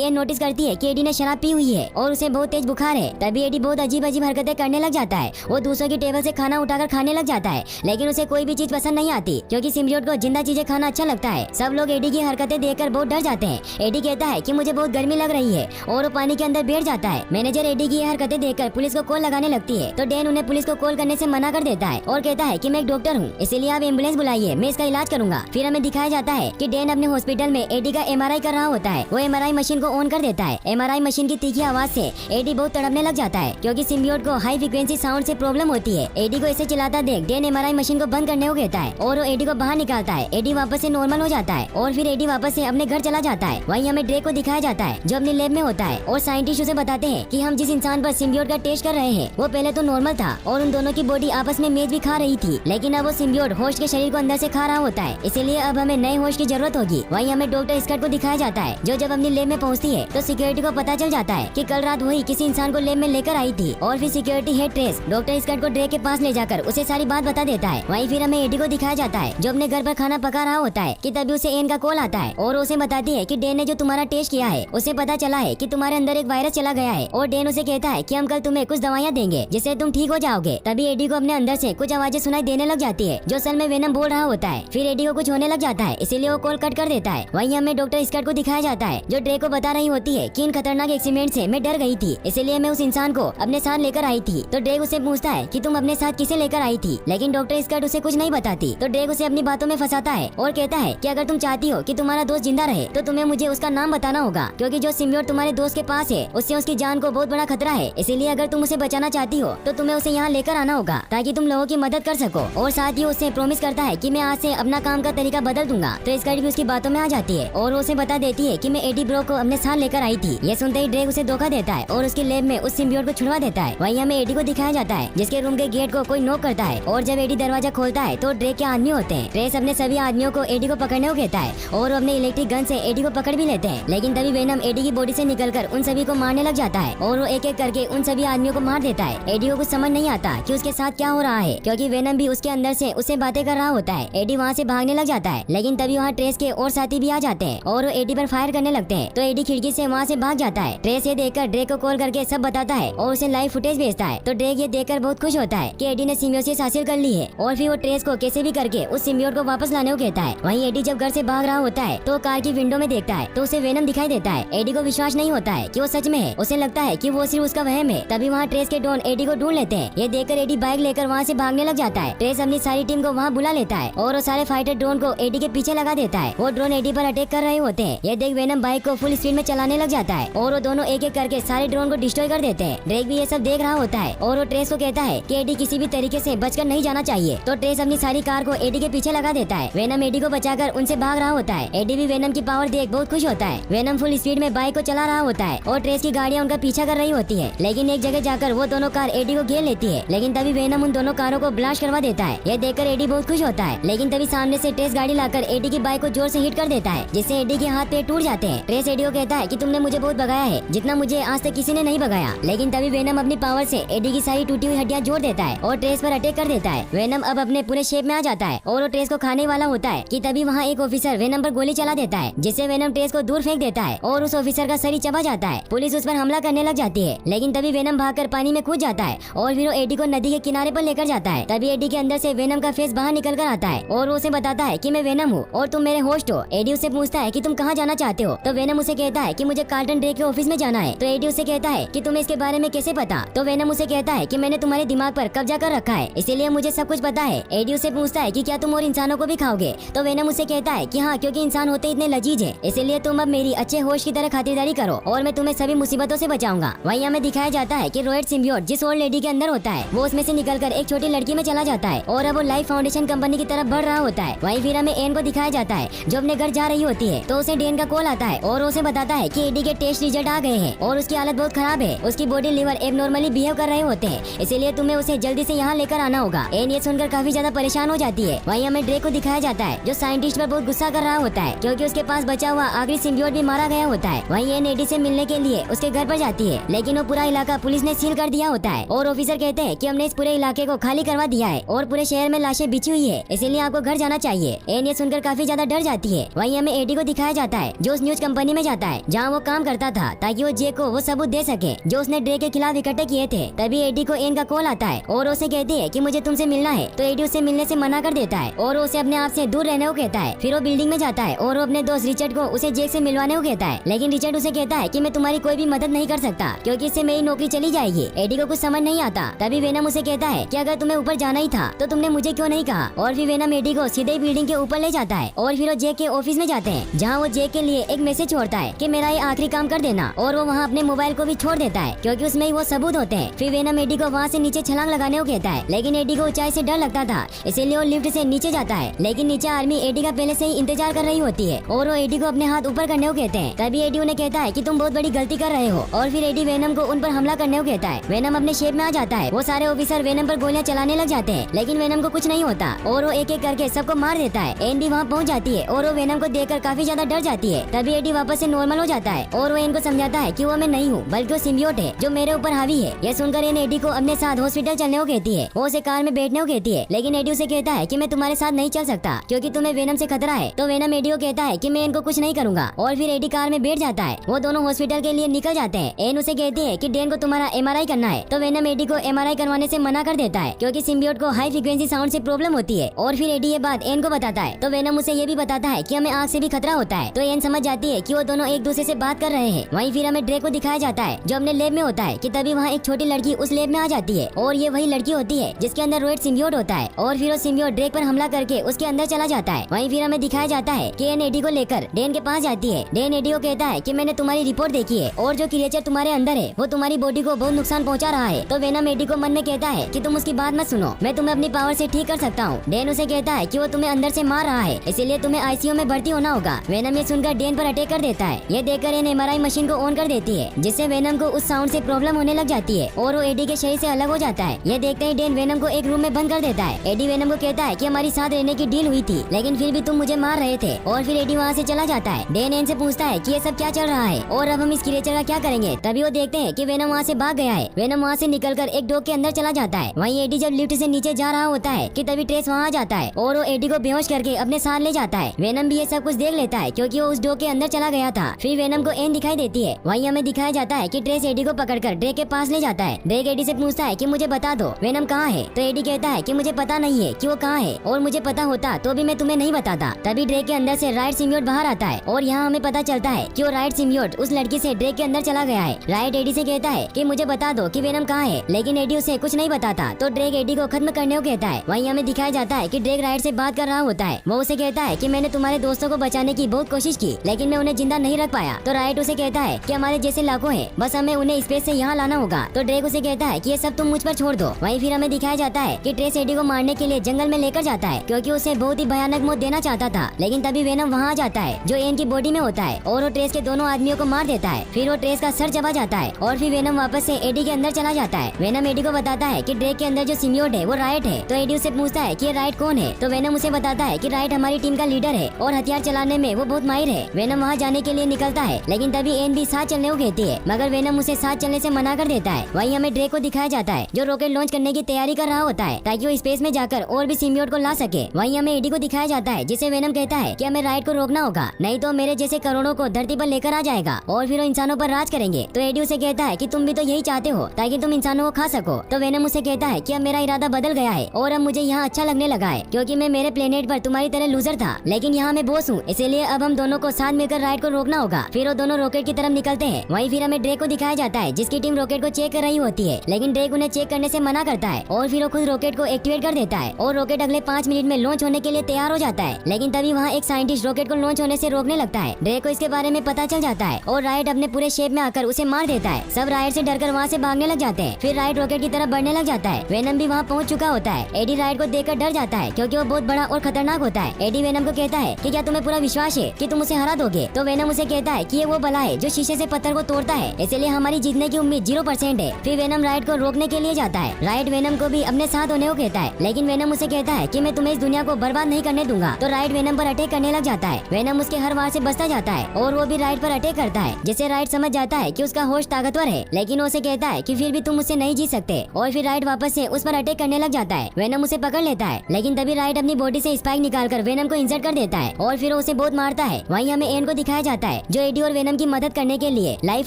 एन नोटिस करती है कि एडी ने शराब पी हुई है और उसे बहुत तेज बुखार है। तभी एडी बहुत अजीब अजीब हरकतें करने लग जाता है। वो दूसरों की टेबल से खाना उठाकर खाने लग जाता है, लेकिन उसे कोई भी चीज पसंद नहीं आती क्योंकि सिम्बियोट को जिंदा चीजें खाना अच्छा लगता है। सब लोग एडी की हरकतें देखकर बहुत डर जाते हैं। एडी कहता है कि मुझे बहुत गर्मी लग रही है और वो पानी के अंदर बैठ जाता है। मैनेजर एडी की ये हरकतें देखकर पुलिस को कॉल लगाने लगती है, तो डैन उन्हें पुलिस को कॉल करने से मना कर देता है और कहता है कि मैं एक डॉक्टर हूँ, इसीलिए आप एम्बुलेंस बुलाइए, मैं इसका इलाज करूंगा। फिर हमें दिखाया जाता है कि डैन अपने हॉस्पिटल में एडी का एमआरआई कर रहा होता है। वो एमआरआई मशीन को ऑन कर देता है। एमआरआई मशीन की तीखी आवाज से एडी बहुत तड़पने लग जाता है क्योंकि सिम्बियोट को हाई फ्रीक्वेंसी साउंड से प्रॉब्लम होती है। एडी को इसे चिल्लाता देख डैन एमआरआई मशीन को बंद करने को कहता है और वो एडी को बाहर निकालता है। एडी वापस से नॉर्मल हो जाता है और फिर एडी वापस से अपने घर चला जाता है। वहीं हमें ड्रेक को दिखाया जाता है जो अपने लैब में होता है और साइंटिस्ट उसे बताते हैं कि हम जिस इंसान पर सिम्बियोट का टेस्ट कर रहे हैं वो पहले तो नॉर्मल था और उन दोनों की बॉडी आपस में मेज भी खा रही थी, लेकिन अब वो सिम्बियोट होस्ट के शरीर को अंदर से खा रहा होता है, इसीलिए अब हमें नए होस्ट की जरूरत होगी। वहीं हमें डॉक्टर स्कॉट को दिखाया जाता है जो जब अपनी लैब में पहुंचती है तो सिक्योरिटी को पता चल जाता है कि कल रात वही किसी इंसान को लैब में लेकर आई थी और फिर security head Trace doctor Scott को ड्रेक के पास ले जाकर उसे सारी बात बता देता है। वहीं फिर हमें एडी को दिखाया जाता है जो अपने घर पर खाना पका रहा होता है कि तभी उसे एन का कॉल आता है और उसे बताती है कि डैन ने जो तुम्हारा टेस्ट किया है उसे पता चला है कि तुम्हारे अंदर एक वायरस चला गया है और डैन उसे कहता है कि हम कल तुम्हें कुछ दवाइयाँ देंगे जिससे तुम ठीक हो जाओगे। तभी एडी को अपने अंदर से कुछ आवाजें सुनाई देने लग जाती है जो असल में वेनम बोल रहा होता है। फिर एडी को कुछ होने लग जाता है, इसीलिए वो कॉल कट कर देता है। वहीं हमें डॉक्टर स्कॉट को दिखाया जाता है जो ड्रेक को बता रही होती है कि इन खतरनाक एक्सीडेंट से मैं डर गई थी, इसीलिए मैं उस इंसान को अपने साथ लेकर आई थी। तो ड्रेक उसे पूछता है कि तुम अपने साथ किसे लेकर आई थी, लेकिन डॉक्टर स्कॉट उसे कुछ नहीं बताती। तो ड्रेक उसे अपनी बातों में फंसाता है और कहता है कि अगर तुम चाहती हो कि तुम्हारा दोस्त जिंदा रहे तो तुम्हें मुझे उसका नाम बताना होगा, क्योंकि जो सिम्बियोट तुम्हारे दोस्त के पास है उससे उसकी जान को बहुत बड़ा खतरा है। इसीलिए अगर तुम उसे बचाना चाहती हो तो तुम्हें उसे यहाँ लेकर आना होगा ताकि तुम लोगों की मदद कर सको। और साथ ही उससे प्रॉमिस करता है कि मैं आज से अपना काम का तरीका बदल दूंगा। तो स्कॉट भी उसकी बातों में आ जाती है और उसे बता देती है कि मैं एडी ब्रो को अपने साथ लेकर आई थी। ये सुनते ही ड्रेक उसे धोखा देता है और उसके लैब में उस सिम्बियोट को छुड़वा देता है। वहीं हमें एडी को दिखाया जाता है जिसके रूम के गेट को कोई नॉक करता है और जब एडी दरवाजा खोलता है तो ड्रेक के आदमी होते हैं। ट्रेस अपने सभी आदमियों को एडी को पकड़ने को कहता है और अपने इलेक्ट्रिक गन से एडी को पकड़ भी लेते हैं, लेकिन तभी वेनम एडी की बॉडी से निकलकर उन सभी को मारने लग जाता है और वो एक एक करके उन सभी आदमियों को मार देता है। एडी को कुछ समझ नहीं आता कि उसके साथ क्या हो रहा है क्योंकि वेनम भी उसके अंदर से उससे बातें कर रहा होता है। एडी वहाँ से भागने लग जाता है, लेकिन तभी वहाँ ट्रेस के और साथी भी आ जाते हैं और वो एडी पर फायर करने लगते हैं। तो एडी खिड़की से वहाँ से भाग जाता है। ट्रेस ये देखकर ड्रेक को कॉल करके सब बताता है और उसे लाइव फुटेज भेजता है। तो ड्रेक ये देखकर बहुत खुश होता है कि एडी ने सिम्बियोसिस हासिल कर ली है और फिर वो ट्रेस को कैसे भी करके उस सिम्बियोट को वापस लाने को कहता है। वहीं एडी जब घर से भाग रहा होता है तो कार की विंडो में देखता है तो उसे वेनम दिखाई देता है। एडी को विश्वास नहीं होता है कि वो सच में है, उसे लगता है कि वो सिर्फ उसका वहम है। तभी वहाँ ट्रेस के ड्रोन एडी को ढूंढ लेते हैं। ये देखकर एडी बाइक लेकर वहाँ से भागने लग जाता है। ट्रेस अपनी सारी टीम को वहाँ बुला लेता है और वो सारे फाइटर ड्रोन को एडी के पीछे लगा देता है। वो ड्रोन एडी पर अटैक कर रहे होते हैं। ये देख वेनम बाइक को फुल स्पीड में चलाने लग जाता है और वो दोनों एक एक करके सारे ड्रोन को डिस्ट्रॉय कर देते हैं। ड्रेक भी ये सब देख रहा होता है और वो ट्रेस को कहता है कि एडी किसी भी तरीके से बचकर नहीं जाना चाहिए। तो ट्रेस अपनी सारी कार को एडी के पीछे लगा देता है। वेनम एडी को बचाकर उनसे भाग रहा होता है। एडी भी वेनम की पावर देख बहुत खुश होता है। वेनम फुल स्पीड में बाइक को चला रहा होता है और ट्रेस की गाड़ियाँ उनका पीछा कर रही होती है, लेकिन एक जगह जाकर वो दोनों कार एडी को घेर लेती है। लेकिन तभी वेनम उन दोनों कारों को ब्लास्ट करवा देता है। यह देखकर एडी बहुत खुश होता है, लेकिन तभी सामने से ट्रेस गाड़ी लाकर एडी की बाइक को जोर से हिट कर देता है, जिससे एडी के हाथ पैर टूट जाते हैं। ट्रेस एडी को कहता है कि तुमने मुझे बहुत भगाया है जितना मुझे आज तक किसी ने नहीं भगाया। लेकिन तभी वेनम अपनी पावर से एडी की सारी टूटी हुई हड्डियां जोड़ देता है और ट्रेस पर अटैक कर देता है। वेनम अब अपने पूरे शेप में आ जाता है और वो ट्रेस को खाने वाला होता है कि तभी वहाँ एक ऑफिसर वेनम पर गोली चला देता है, जिससे वेनम ट्रेस को दूर फेंक देता है और उस ऑफिसर का शरीर चबा जाता है। पुलिस उस पर हमला करने लग जाती है, लेकिन तभी वेनम भागकर पानी में कूद जाता है और फिर वो एडी को नदी के किनारे पर लेकर जाता है। तभी एडी के अंदर से वेनम का फेस बाहर निकल कर आता है और वो उसे बताता है कि मैं वेनम हूँ और तुम मेरे होस्ट हो। एडी उससे पूछता है कि तुम कहाँ जाना चाहते हो। तो वेनम उसे कहता है कि मुझे कार्टन ड्रेक के ऑफिस में जाना है। तो एडी उसे कहता है कि तुम्हें इसके बारे में कैसे पता। तो वेनम उसे कहता है कि मैंने तुम्हारे दिमाग पर कब्जा कर रखा है, इसीलिए मुझे सब कुछ पता है। एडी उसे पूछता है कि क्या तुम और इंसानों को भी खाओगे। तो वेनम उसे कहता है कि हाँ, क्योंकि इंसान होते इतने लजीज है, इसीलिए तुम अब मेरी अच्छे होस्ट की तरह खातिरदारी करो और मैं तुम्हें सभी मुसीबतों से बचाऊंगा। वहीं हमें दिखाया जाता है कि रोएट सिम्बियोट जिस ओल्ड लेडी के अंदर होता है वो उसमें से निकलकर एक छोटी लड़की में चला जाता है और अब वो लाइफ फाउंडेशन कंपनी की तरफ बढ़ रहा होता है। वहीं फिर हमें एन को दिखाया जाता है जो अपने घर जा रही होती है। तो उसे डेन का कॉल आता है और उसे बताता है कि एडी के टेस्ट रिजल्ट आ गए हैं और उसकी हालत बहुत खराब है। उसकी बॉडी लिवर एबनॉर्मली बिहेव कर रहे होते हैं, इसीलिए तुम्हें उसे जल्दी से यहाँ लेकर आना होगा। एन ये सुनकर काफी ज्यादा परेशान हो जाती है। वहीं हमें ड्रेक को दिखाया जाता है जो साइंटिस्ट पर बहुत गुस्सा कर रहा होता है क्योंकि उसके पास बचा हुआ आखिरी सिम्बियोट भी मारा गया होता है। वहीं एन एडी से मिलने के लिए उसके घर पर जाती है, लेकिन वो पूरा इलाका पुलिस ने सील कर दिया होता है और ऑफिसर कहते हैं कि हमने इस पूरे इलाके को खाली करवा दिया है और पूरे शहर में लाशें बिछी हुई है, इसीलिए आपको घर जाना चाहिए। एन ये सुनकर काफी ज्यादा डर जाती है। वहीं हमें हमें एडी को दिखाया जाता है जो उस न्यूज कंपनी में जाता है जहाँ वो काम करता था, ताकि वो जे को वो सबूत दे सके जो उसने ड्रे के खिलाफ इकट्ठे किए थे। तभी एडी को एन का कॉल आता है और उसे कहती है कि मुझे तुमसे मिलना है। तो एडी उसे मिलने से मना कर देता है और उसे अपने आप से दूर रहने को कहता है। फिर वो बिल्डिंग में जाता है और वो अपने दोस्त रिचर्ड को उसे जे से मिलवाने को कहता है, लेकिन रिचर्ड उसे कहता है कि मैं तुम्हारी कोई भी मदद नहीं कर सकता क्योंकि इससे मेरी नौकरी चली जाएगी। एडी को कुछ समझ नहीं आता। तभी वेनम उसे कहता है कि अगर तुम्हें ऊपर जाना ही था तो तुमने मुझे क्यों नहीं कहा। और फिर वेनम एडी को सीधे ही बिल्डिंग के ऊपर ले जाता है और फिर वो जे के ऑफिस में जाते हैं जहाँ वो जे के लिए एक मैसेज छोड़ता है कि मेरा ये आखिरी काम कर देना। और वो वहाँ अपने मोबाइल को भी छोड़ देता है क्योंकि उसमें ही वो सबूत होते हैं। फिर वेनम एडी को वहाँ से नीचे छलांग लगाने को कहता है, लेकिन एडी को ऊंचाई से डर लगता था, इसीलिए वो लिफ्ट से नीचे जाता है। लेकिन नीचे आर्मी एडी का पहले से ही इंतजार कर रही होती है और वो एडी को अपने हाथ ऊपर करने को कहते हैं। तभी एडी उन्हें कहता है कि तुम बहुत बड़ी गलती कर रहे हो और फिर एडी वेनम को उन पर हमला करने को कहता है। वेनम अपने शेप में आ जाता है। वो सारे ऑफिसर वेनम पर गोलियां चलाने लग जाते हैं, लेकिन वेनम को कुछ नहीं होता और वो एक एक करके सबको मार देता है। एन भी वहाँ पहुँच जाती है और वो वेनम को देखकर काफी ज्यादा डर जाती है। तभी एडी वापस से नॉर्मल हो जाता है और वो एन को समझाता है कि वो मैं नहीं हूँ बल्कि वो सिम्बियोट है जो मेरे ऊपर हावी है। यह सुनकर एन एडी को अपने साथ हॉस्पिटल चलने को कहती है। वो उसे कार में बैठने को कहती है, लेकिन एडी उसे कहता है कि मैं तुम्हारे साथ नहीं चल सकता क्योंकि तुम्हें वेनम से खतरा है। तो वेनम एडी को कहता है कि मैं इनको कुछ नहीं करूंगा और फिर एडी कार में बैठ जाता है। वो दोनों हॉस्पिटल के लिए निकल जाते हैं। एन उसे कहती है कि डेन को तुम्हारा एमआरआई करना है। तो वेनम एडी को एमआरआई करवाने से मना कर देता है क्योंकि सिम्बियोट को हाई फ्रीक्वेंसी साउंड से प्रॉब्लम होती है। और फिर एडी ये बात एन को बताता है। तो वेनम उसे ये भी बताता है कि हमें आग से भी खतरा होता है। तो एन समझ जाती है कि वो दोनों एक दूसरे से बात कर रहे हैं। वहीं फिर हमें ड्रे को दिखाया जाता है जो अपने लैब में होता है कि तभी वहाँ एक छोटी लड़की उस लैब में आ जाती है और ये वही लड़की होती है जिसके अंदर रोएड सिम्बियोट होता है। और फिर वो सिम्बियोट ड्रेक पर हमला करके उसके अंदर चला जाता है। वहीं फिर हमें दिखाया जाता है कि एन एडी को लेकर डेन के पास जाती है। डेन एडी को कहता है कि मैंने तुम्हारी रिपोर्ट देखी है और जो क्रिएचर तुम्हारे अंदर है वो तुम्हारी बॉडी को बहुत नुकसान पहुंचा रहा है। तो वेनम एडी को मन में कहता है कि तुम उसकी बात मत सुनो, मैं तुम्हें अपनी पावर से ठीक कर सकता हूँ। डेन उसे कहता है कि वो तुम्हें अंदर से मार रहा है, इसीलिए तुम्हें आईसीयू में भर्ती होना होगा। वेनम ये सुनकर डेन पर अटैक कर देता है। ये देखकर एन एमआरआई मशीन को ऑन कर देती है जिससे वेनम को उस साउंड से प्रॉब्लम होने लग जाती है और वो एडी के शरीर से अलग हो जाता है। ये देखते ही डेन वेनम को एक रूम में बंद कर देता है। एडी वेनम को कहता है कि हमारी साथ रहने की डील हुई थी, लेकिन फिर भी तुम मुझे मार रहे थे। और फिर एडी वहाँ से चला जाता है। डेन एन से पूछता है कि ये सब क्या चल रहा है और अब हम इस क्रिएचर का क्या करेंगे। तभी वो देखते हैं कि वेनम वहाँ से भाग गया है। वेनम वहाँ से निकलकर एक डॉग के अंदर चला जाता है। वहीं एडी जब लिफ्ट से नीचे जा रहा होता है कि तभी ट्रेस वहाँ आ जाता है और वो एडी को बेहोश करके अपने साथ ले जाता है। वेनम भी ये सब कुछ देख लेता है क्योंकि वो उस डॉग के अंदर चला गया था। फिर वेनम को एन दिखाई देती है। वहीं हमें दिखाया जाता है कि ट्रेस एडी को पकड़कर ड्रेक के पास ले जाता है। ड्रेक एडी से पूछता है कि मुझे बता दो वेनम कहाँ है। तो एडी कहता है कि मुझे पता नहीं है कि वो कहाँ है और मुझे पता होता तो भी मैं तुम्हें नहीं बताता। तभी ड्रेक के अंदर से राइट सिम्बियोट बाहर आता है और यहाँ हमें पता चलता है कि वो राइट सिम्बियोट उस लड़की से ड्रेक के अंदर चला गया है। राइट एडी से कहता है कि मुझे बता दो कि वेनम कहाँ है, लेकिन एडी उसे कुछ नहीं बताता। तो ड्रेक एडी को खत्म करने को कहता है। वहीं हमें दिखाया जाता है कि ड्रेक राइट से बात कर रहा होता है। वो उसे कहता है कि मैंने तुम्हारे दोस्तों को बचाने की बहुत कोशिश की, लेकिन मैं उन्हें जिंदा नहीं रख पाया। तो राइट उसे कहता है कि हमारे जैसे लाखों हैं, बस हमें उन्हें स्पेस से यहाँ लाना होगा। तो ड्रेक उसे कहता है कि ये सब तुम मुझ पर छोड़ दो। वहीं फिर हमें दिखाया जाता है कि ट्रेस एडी को मारने के लिए जंगल में लेकर जाता है क्योंकि उसे बहुत ही भयानक मौत देना चाहता था। लेकिन तभी वेनम वहाँ आ जाता है जो एन की बॉडी में होता है और वो ट्रेस के दोनों आदमियों को मार देता है। फिर वो ट्रेस का सर चबा जाता है और फिर वेनम वापस से एडी के अंदर चला जाता है। वेनम एडी को बताता है कि ड्रेक के अंदर जो सिम्बियोट है वो राइट है। तो एडी उसे पूछता है कि ये राइट कौन है। तो वेनम उसे बताता है कि राइट हमारी टीम का लीडर है और हथियार चलाने में वो बहुत माहिर है। वेनम वहाँ जाने के लिए निकलता है, लेकिन तभी एन भी साथ चलने को कहती है, मगर वेनम उसे साथ चलने से मना कर देता है। वहीं हमें ड्रेक को दिखाया जाता है जो रॉकेट लॉन्च करने की तैयारी कर रहा होता है ताकि वो स्पेस में जाकर और भी सिम्बियोट को ला सके। वहीं हमें एडी को दिखाया जाता है जिसे वेनम कहता है कि हमें राइट को रोकना होगा, नहीं तो मेरे जैसे करोड़ों को धरती पर लेकर आ जाएगा और फिर वो इंसानों पर राज करेंगे। तो एडी उसे कहता है कि तुम भी तो यही चाहते हो ताकि तुम इंसानों को खा सको। तो वेनम उसे कहता है कि अब मेरा इरादा बदल गया है और अब मुझे यहाँ अच्छा लगने लगा है क्योंकि मैं मेरे प्लेनेट पर तुम्हारी तरह लूजर था, लेकिन यहाँ मैं बॉस हूँ, इसीलिए अब हम दोनों को साथ मिलकर राइट को रोकना होगा। फिर वो दोनों रॉकेट की तरफ निकलते हैं। वहीं फिर हमें ड्रेक को दिखाया जाता है जिसकी टीम रॉकेट को चेक कर रही होती है, लेकिन ड्रेक उन्हें चेक करने से मना करता है और फिर वो खुद रॉकेट को एक्टिवेट कर देता है और रॉकेट अगले 5 मिनट में लॉन्च होने के लिए तैयार हो जाता है। लेकिन तभी वहाँ एक साइंटिस्ट रॉकेट को लॉन्च होने से रोकने लगता है। ड्रेक को इसके बारे में पता चल जाता है और राइट अपने पूरे शेप में आकर उसे मार देता है। सब राइट से डरकर वहाँ से भागने लग जाते हैं। फिर राइट रॉकेट की तरफ बढ़ने लग जाता है। वेनम भी वहाँ पहुँच चुका होता है। एडी राइट को देखकर डर जाता है क्योंकि वो बहुत बड़ा और खतरनाक होता है। एडी वेनम को कहता है कि क्या तुम्हें पूरा विश्वास है कि तुम उसे हरा दोगे। तो वेनम उसे कहता है कि ये वो बला है जो शीशे से पत्थर को तोड़ता है, इसलिए हमारी जीतने की उम्मीद 0% है। फिर वेनम राइट को रोकने के लिए जाता है। राइट वेनम को भी अपने साथ होने को कहता है, लेकिन वेनम उसे कहता है कि मैं तुम्हें इस दुनिया को बर्बाद नहीं करने दूंगा। तो राइट वेनम पर अटैक करने लग जाता है। वेनम उसके हर वार से बचता जाता है और वो भी राइट पर अटैक करता है, जिससे राइट समझ जाता है कि उसका होश ताकतवर है, लेकिन उसे कहता है कि फिर भी तुम उससे नहीं जीत सकते और फिर राइट वापस से उस पर अटैक करने लग जाता है। वेनम उसे पकड़ लेता है, लेकिन तभी राइट अपनी बॉडी से स्पाइक निकालकर वेनम को इंजर्ड कर देता है और फिर उसे बहुत मारता है। वहीं हमें एन को दिखाया जाता है जो एडी और वेनम की मदद करने के लिए लाइफ